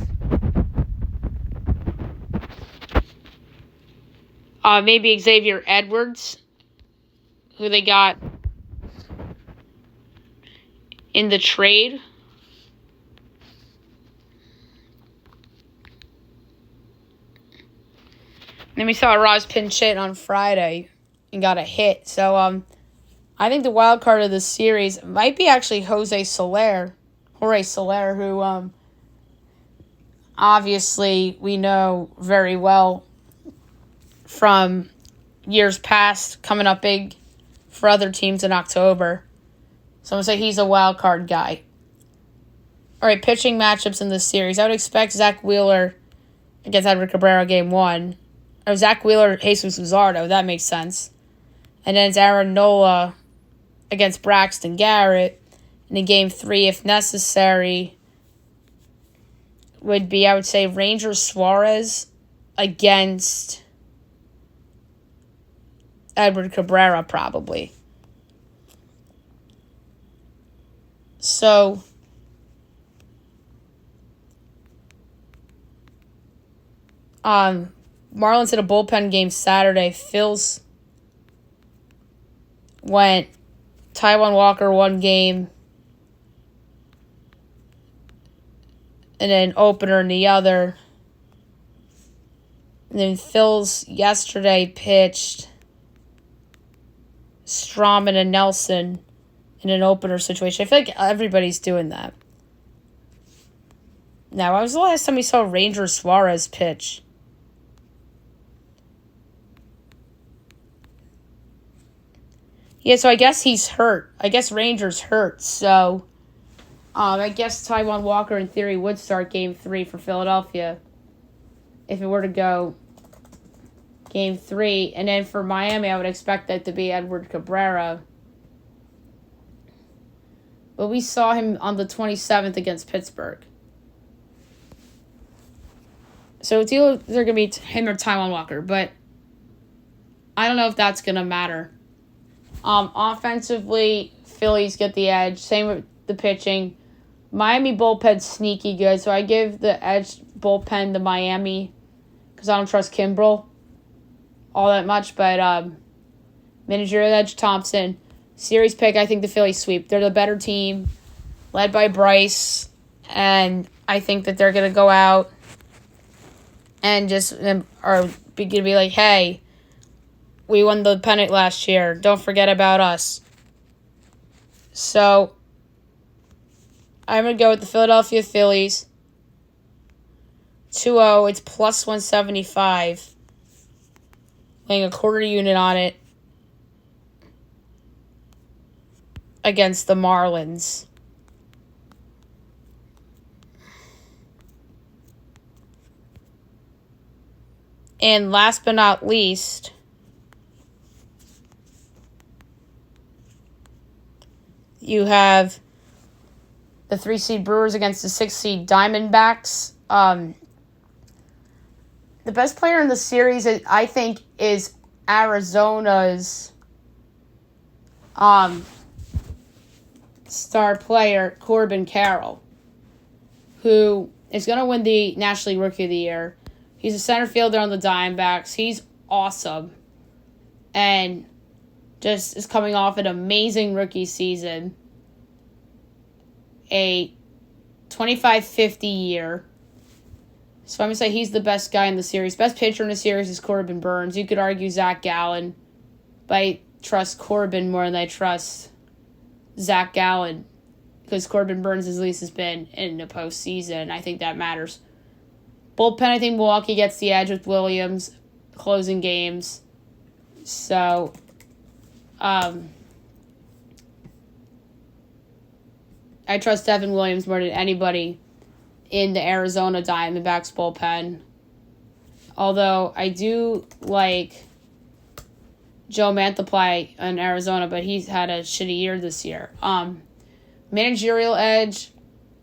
Maybe Xavier Edwards, who they got in the trade. Then we saw Arraez pinch hit on Friday and got a hit. So I think the wild card of the series might be actually Jorge Soler, who obviously we know very well from years past, coming up big for other teams in October. So I'm going to say he's a wild card guy. All right, pitching matchups in this series. I would expect Zach Wheeler against Edward Cabrera game 1. Or Zach Wheeler, Jesus Luzardo. That makes sense. And then it's Aaron Nola against Braxton Garrett. And in game 3, if necessary, would be, I would say, Ranger Suarez against Edward Cabrera, probably. So Marlins had a bullpen game Saturday. Phils went Taijuan Walker 1 game. and then opener in the other. And then Phil's yesterday pitched Strawman and Nelson in an opener situation. I feel like everybody's doing that. Now, when was the last time we saw Ranger Suarez pitch? Yeah, so I guess he's hurt. I guess Ranger's hurt. So, I guess Taijuan Walker, in theory, would start Game 3 for Philadelphia if it were to go Game 3. And then for Miami, I would expect that to be Edward Cabrera. But we saw him on the 27th against Pittsburgh. So it's either going to be him or Taijuan Walker. But I don't know if that's going to matter. Offensively, Phillies get the edge. Same with the pitching. Miami bullpen's sneaky good, so I give the edge bullpen to Miami because I don't trust Kimbrel all that much. But managerial edge, Thompson. Series pick, I think the Phillies sweep. They're the better team, led by Bryce, and I think that they're going to go out and just are going to be like, hey, we won the pennant last year. Don't forget about us. So, I'm going to go with the Philadelphia Phillies. 2-0. It's plus 175. Laying a quarter unit on it against the Marlins. And last but not least, you have the 3-seed Brewers against the 6-seed Diamondbacks. The best player in the series, I think, is Arizona's star player, Corbin Carroll, who is going to win the National League Rookie of the Year. He's a center fielder on the Diamondbacks. He's awesome. And just is coming off an amazing rookie season. A 25-50 year. So I'm going to say he's the best guy in the series. Best pitcher in the series is Corbin Burnes. You could argue Zach Gallen. But I trust Corbin more than I trust Zach Gallen. Because Corbin Burnes at least has been in the postseason. I think that matters. Bullpen, I think Milwaukee gets the edge with Williams closing games. So, I trust Devin Williams more than anybody in the Arizona Diamondbacks bullpen. Although I do like Joe Mantiply in Arizona, but he's had a shitty year this year. Managerial edge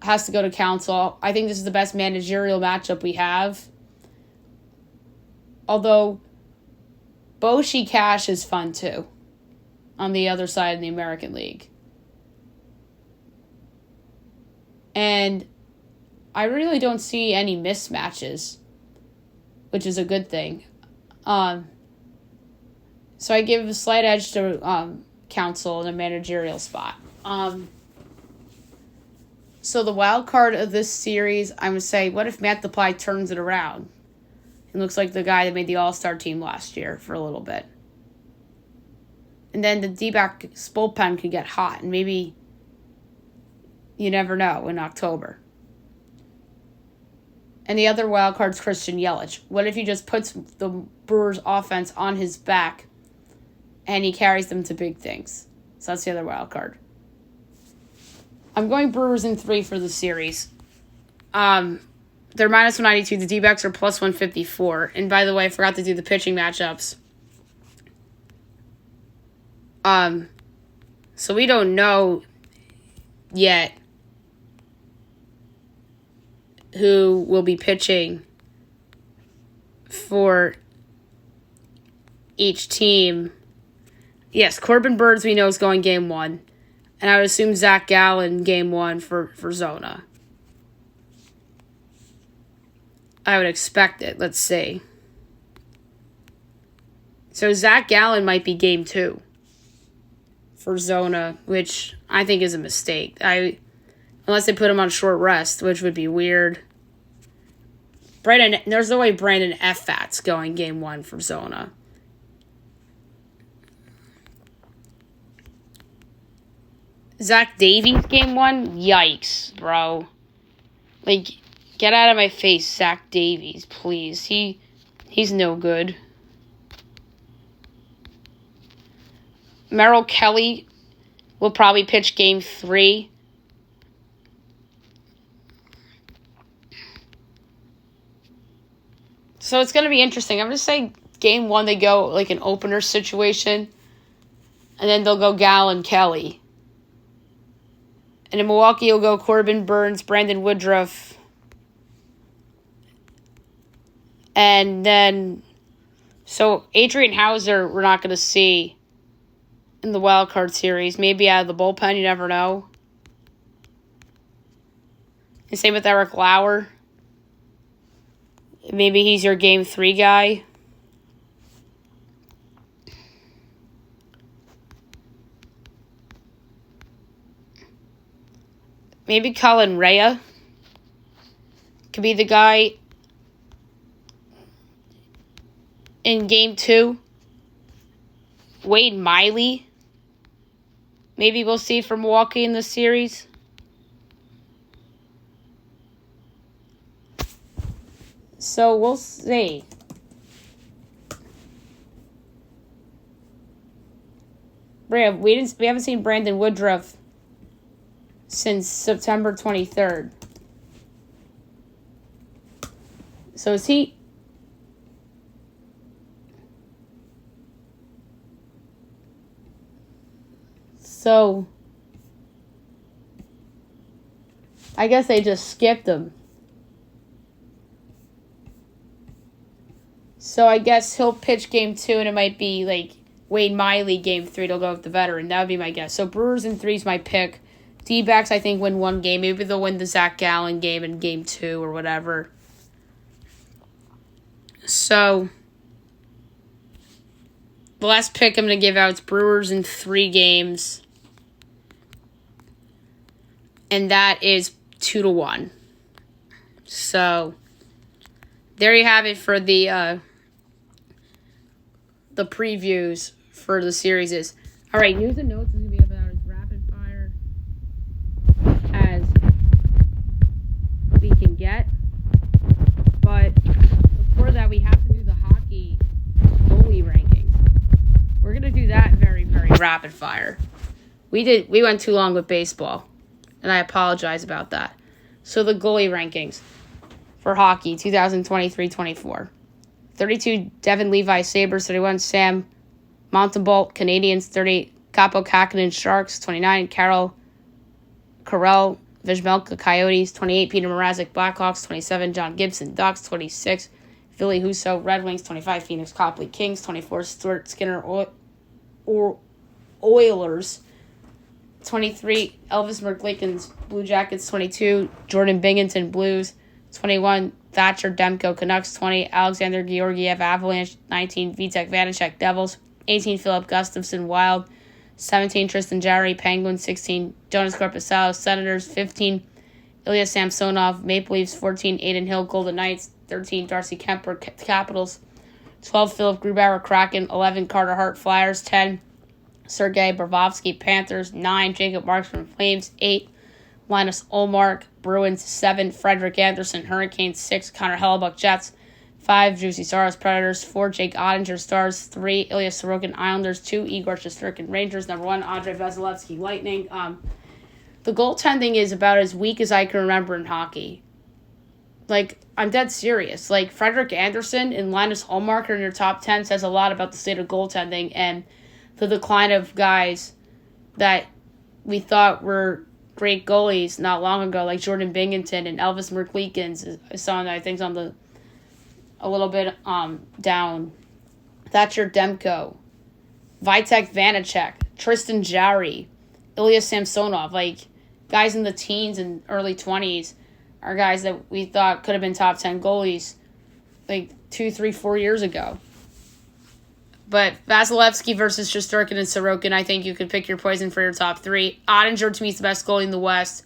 has to go to Counsell. I think this is the best managerial matchup we have. Although Boshi Cash is fun too on the other side of the American League. And I really don't see any mismatches, which is a good thing. So I give a slight edge to Counsell in a managerial spot. So the wild card of this series, I'm going to say, what if Matt DePly turns it around? He looks like the guy that made the All-Star team last year for a little bit. And then the D-backs bullpen could get hot, and maybe you never know in October. And the other wild card's Christian Yelich. What if he just puts the Brewers' offense on his back and he carries them to big things? So that's the other wild card. I'm going Brewers in 3 for the series. They're minus 192. The D-backs are plus 154. And by the way, I forgot to do the pitching matchups. So we don't know yet who will be pitching for each team. Yes, Corbin Burnes we know is going game 1. And I would assume Zach Gallen game 1 for Zona. I would expect it. Let's see. So Zach Gallen might be game 2 for Zona, which I think is a mistake. Unless they put him on short rest, which would be weird. There's no way Brandon Fat's going game 1 for Zona. Zach Davies game 1? Yikes, bro. Like, get out of my face, Zach Davies, please. He's no good. Merrill Kelly will probably pitch game 3. So it's going to be interesting. I'm going to say game 1 they go like an opener situation. And then they'll go Gallen Kelly. And in Milwaukee, you'll go Corbin Burns, Brandon Woodruff. And then, so Adrian Hauser, we're not going to see in the wild card series. Maybe out of the bullpen, you never know. And same with Eric Lauer. Maybe he's your game 3 guy. Maybe Colin Rea could be the guy in game 2. Wade Miley. Maybe we'll see from Milwaukee in this series. So we'll see. We haven't seen Brandon Woodruff since September 23rd. So is he... So I guess they just skipped him. So I guess he'll pitch game 2 and it might be like Wade Miley game 3. They'll go with the veteran. That would be my guess. So Brewers in 3 is my pick. D-backs, I think, win 1 game. Maybe they'll win the Zach Gallen game in game 2 or whatever. So the last pick I'm going to give out is Brewers in 3 games. And that is 2-1. So there you have it for the previews for the series. All right, news and notes is going to be about as rapid fire as we can get. But before that, we have to do the hockey goalie rankings. We're going to do that very, very rapid fire. We went too long with baseball, and I apologize about that. So the goalie rankings for hockey, 2023-24. 32, Devin Levi, Sabres. 31, Sam Montembeault, Canadians. 30, Capo Kakinen, Sharks. 29, Carell, Vizmelka, Coyotes. 28, Peter Mrazek, Blackhawks. 27, John Gibson, Ducks. 26, Philly Husso, Red Wings. 25, Phoenix Copley, Kings. 24, Stuart Skinner, Oilers. 23, Elvis Merzlikins, Blue Jackets. 22, Jordan Binghamton, Blues. 21, Thatcher Demko, Canucks. 20, Alexander Georgiev, Avalanche. 19, Vitek Vanacek, Devils. 18, Philip Gustafson, Wild. 17, Tristan Jarry, Penguins. 16, Jonas Korpisalo, Senators. 15, Ilya Samsonov, Maple Leafs. 14, Aiden Hill, Golden Knights. 13, Darcy Kemper, Capitals. 12, Philip Grubauer, Kraken. 11, Carter Hart, Flyers. 10, Sergei Bravovsky, Panthers. 9, Jacob Markstrom, Flames. 8, Linus Ullmark, Bruins. 7, Frederick Anderson, Hurricanes. 6, Connor Hellebuck, Jets. 5, Juicy Saros, Predators. 4, Jake Ottinger, Stars. 3, Ilya Sorokin, Islanders. 2, Igor Shesterkin, Rangers. Number 1, Andrei Vasilevsky, Lightning. The goaltending is about as weak as I can remember in hockey. Like, I'm dead serious. Like, Frederick Anderson and Linus Ullmark are in your top 10 says a lot about the state of goaltending and the decline of guys that we thought were great goalies not long ago, like Jordan Binghamton and Elvis Merzlikins. I saw that, I think, on a little bit down. Thatcher Demko, Vitek Vanacek, Tristan Jarry, Ilya Samsonov. Like, guys in the teens and early 20s are guys that we thought could have been top 10 goalies like 2, 3, 4 years ago. But Vasilevsky versus Shesterkin and Sorokin, I think you could pick your poison for your top 3. Ottinger, to me, is the best goalie in the West.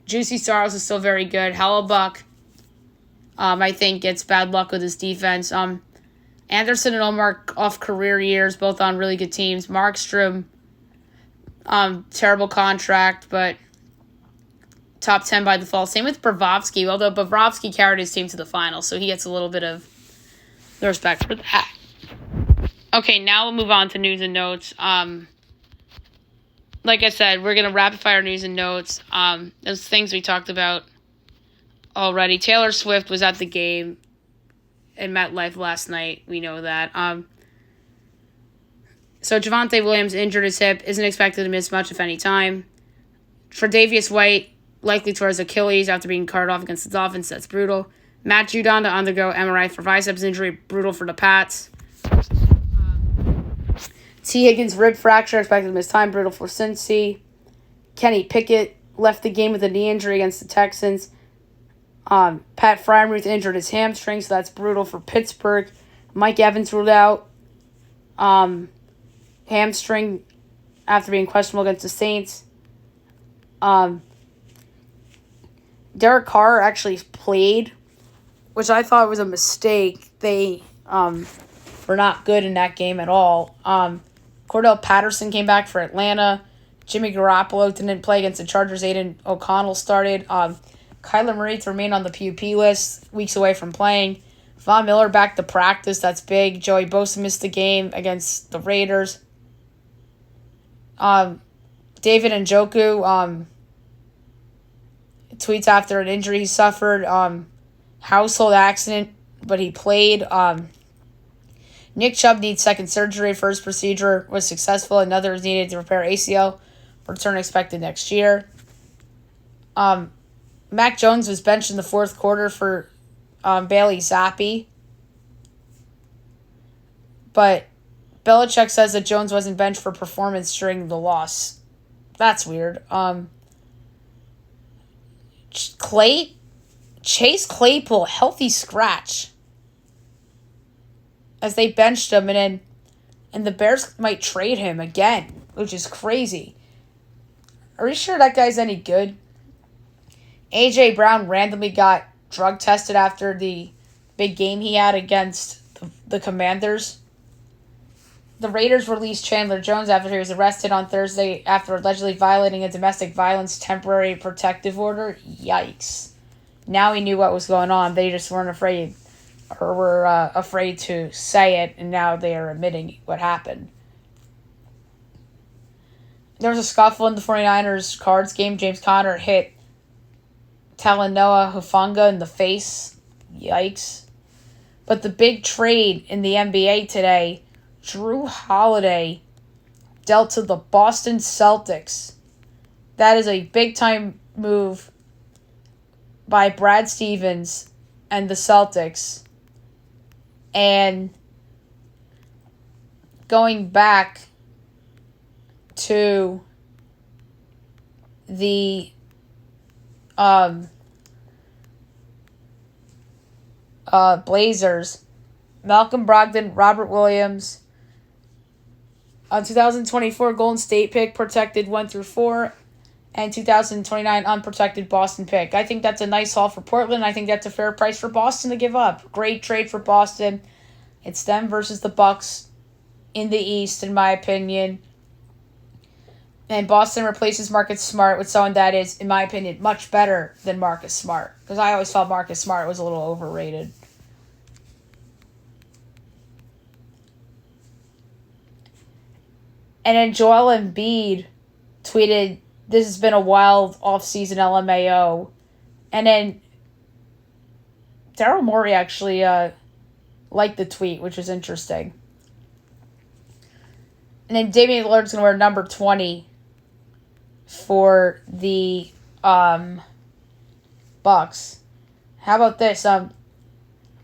Juicy Saros is still very good. Hellebuck, I think it's bad luck with his defense. Anderson and Omar off career years, both on really good teams. Markstrom, terrible contract, but top 10 by default. Same with Bobrovsky, although Bobrovsky carried his team to the finals, so he gets a little bit of the respect for that. Okay, now we'll move on to news and notes. Like I said, we're going to rapid fire news and notes. Those things we talked about already. Taylor Swift was at the game in MetLife last night. We know that. So Javonte Williams injured his hip, isn't expected to miss much, if any, time. Tre'Davious White likely tore his Achilles after being carted off against the Dolphins. That's brutal. Matt Judon to undergo MRI for biceps injury. Brutal for the Pats. T. Higgins rib fracture, expected to miss time. Brutal for Cincy. Kenny Pickett left the game with a knee injury against the Texans. Pat Freiermuth injured his hamstring, so that's brutal for Pittsburgh. Mike Evans ruled out hamstring after being questionable against the Saints. Derek Carr actually played, which I thought was a mistake. They were not good in that game at all. Cordell Patterson came back for Atlanta. Jimmy Garoppolo didn't play against the Chargers. Aiden O'Connell started. Kyler Murray to remain on the PUP list, weeks away from playing. Von Miller back to practice, that's big. Joey Bosa missed the game against the Raiders. David Njoku tweets after an injury he suffered. Household accident, but he played. Nick Chubb needs second surgery. First procedure was successful. Another is needed to repair ACL. Return expected next year. Mac Jones was benched in the fourth quarter for Bailey Zappi. But Belichick says that Jones wasn't benched for performance during the loss. That's weird. Chase Claypool, healthy scratch. As they benched him, and the Bears might trade him again, which is crazy. Are you sure that guy's any good? A.J. Brown randomly got drug tested after the big game he had against the Commanders. The Raiders released Chandler Jones after he was arrested on Thursday after allegedly violating a domestic violence temporary protective order. Yikes. Now he knew what was going on. They just weren't afraid, or were afraid to say it, and now they are admitting what happened. There was a scuffle in the 49ers Cards game. James Conner hit Talanoa Hufanga in the face. Yikes. But the big trade in the NBA today, Drew Holiday dealt to the Boston Celtics. That is a big-time move by Brad Stevens and the Celtics. And going back to the Blazers, Malcolm Brogdon, Robert Williams, 2024 Golden State pick protected 1 through 4, and 2029 unprotected Boston pick. I think that's a nice haul for Portland. I think that's a fair price for Boston to give up. Great trade for Boston. It's them versus the Bucks in the East, in my opinion. And Boston replaces Marcus Smart with someone that is, in my opinion, much better than Marcus Smart. Because I always felt Marcus Smart was a little overrated. And then Joel Embiid tweeted, "This has been a wild offseason LMAO." And then Daryl Morey actually liked the tweet, which was interesting. And then Damian Lillard's going to wear number 20 for the Bucks. How about this?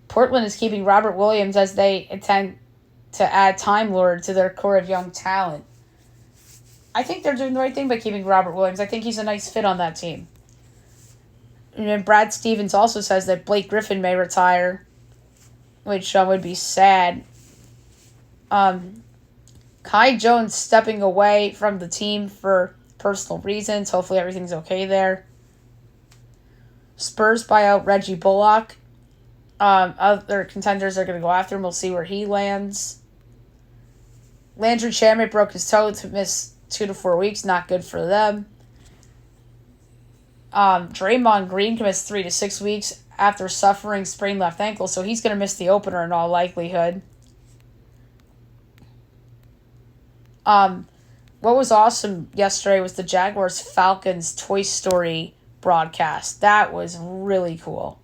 Portland is keeping Robert Williams as they intend to add Time Lord to their core of young talent. I think they're doing the right thing by keeping Robert Williams. I think he's a nice fit on that team. And then Brad Stevens also says that Blake Griffin may retire, which would be sad. Kai Jones stepping away from the team for personal reasons. Hopefully everything's okay there. Spurs buy out Reggie Bullock. Other contenders are going to go after him. We'll see where he lands. Landry Shamet broke his toe to miss 2 to 4 weeks. Not good for them. Draymond Green can miss 3 to 6 weeks after suffering sprained left ankle, so he's going to miss the opener in all likelihood. What was awesome yesterday was the Jaguars-Falcons Toy Story broadcast. That was really cool.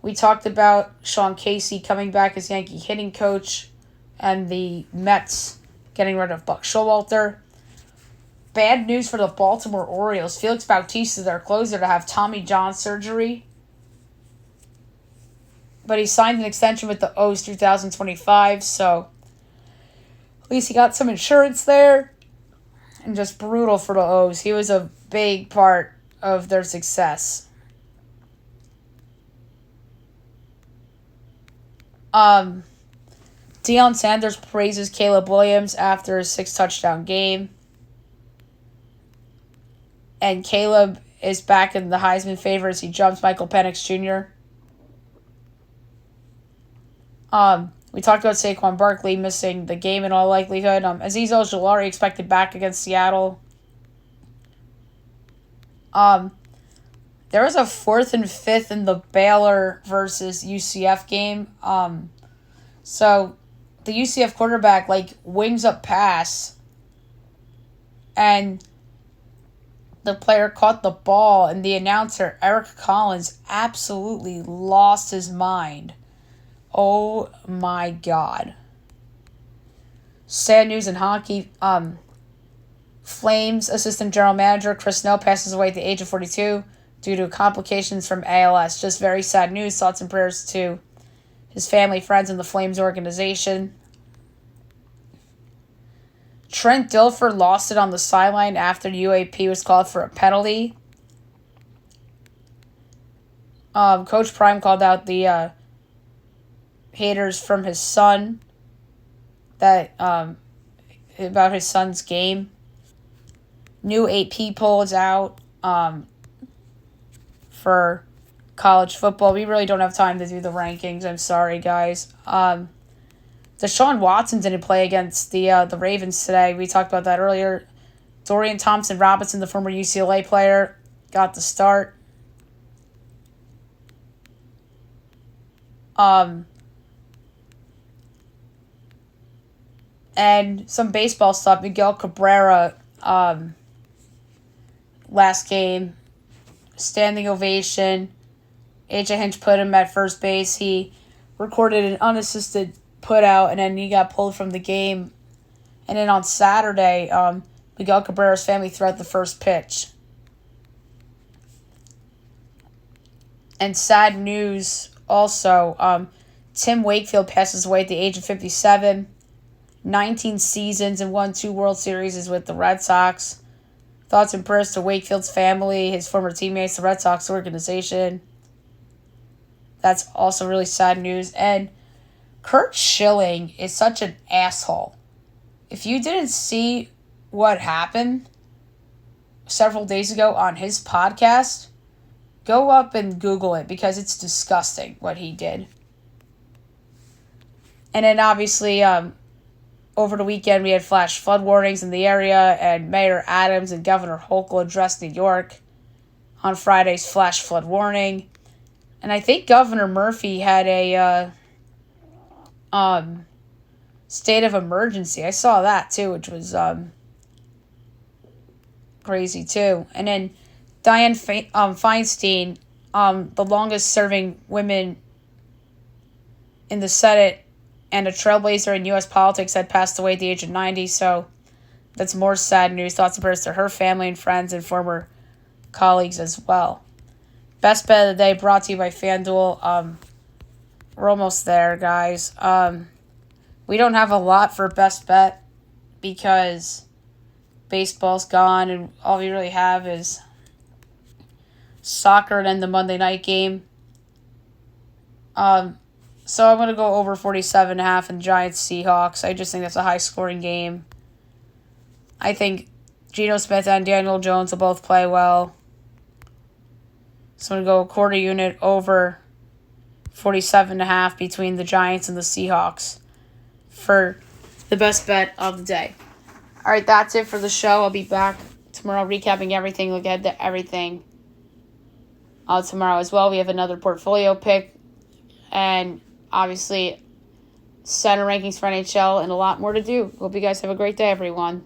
We talked about Sean Casey coming back as Yankee hitting coach and the Mets getting rid of Buck Showalter. Bad news for the Baltimore Orioles. Felix Bautista, their closer, to have Tommy John surgery. But he signed an extension with the O's 2025, so at least he got some insurance there. And just brutal for the O's. He was a big part of their success. Deion Sanders praises Caleb Williams after his 6-touchdown game. And Caleb is back in the Heisman favorites. He jumps Michael Penix Jr. We talked about Saquon Barkley missing the game in all likelihood. Azeez Ojulari expected back against Seattle. There was a 4th and 5th in the Baylor versus UCF game. So the UCF quarterback wings up pass, and the player caught the ball, and the announcer, Eric Collins, absolutely lost his mind. Oh my God. Sad news in hockey. Flames assistant general manager Chris Snow passes away at the age of 42 due to complications from ALS. Just very sad news. Thoughts and prayers to his family, friends, and the Flames organization. Trent Dilfer lost it on the sideline after UAP was called for a penalty. Coach Prime called out the haters from his son about his son's game. New AP poll is out for college football. We really don't have time to do the rankings. I'm sorry, guys. Deshaun Watson didn't play against the Ravens today. We talked about that earlier. Dorian Thompson-Robinson, the former UCLA player, got the start. And some baseball stuff. Miguel Cabrera, last game, standing ovation. AJ Hinch put him at first base. He recorded an unassisted put out, and then he got pulled from the game. And then on Saturday, Miguel Cabrera's family threw out the first pitch. And sad news also, Tim Wakefield passes away at the age of 57. 19 seasons and won 2 World Series with the Red Sox. Thoughts and prayers to Wakefield's family, his former teammates, the Red Sox organization. That's also really sad news. And Curt Schilling is such an asshole. If you didn't see what happened several days ago on his podcast, go up and Google it because it's disgusting what he did. And then obviously, over the weekend, we had flash flood warnings in the area, and Mayor Adams and Governor Hochul addressed New York on Friday's flash flood warning. And I think Governor Murphy had a state of emergency. I saw that too, which was crazy too. And then Dianne Feinstein, the longest-serving woman in the Senate and a trailblazer in U.S. politics, had passed away at the age of 90, so that's more sad news. Thoughts and prayers to her family and friends and former colleagues as well. Best bet of the day brought to you by FanDuel. We're almost there, guys. We don't have a lot for best bet because baseball's gone, and all we really have is soccer and then the Monday night game. So I'm going to go over 47.5 in Giants-Seahawks. I just think that's a high-scoring game. I think Geno Smith and Daniel Jones will both play well. So I'm going to go a quarter unit over 47.5 between the Giants and the Seahawks for the best bet of the day. All right, that's it for the show. I'll be back tomorrow recapping everything. Look ahead to everything tomorrow as well. We have another portfolio pick and obviously center rankings for NHL and a lot more to do. Hope you guys have a great day, everyone.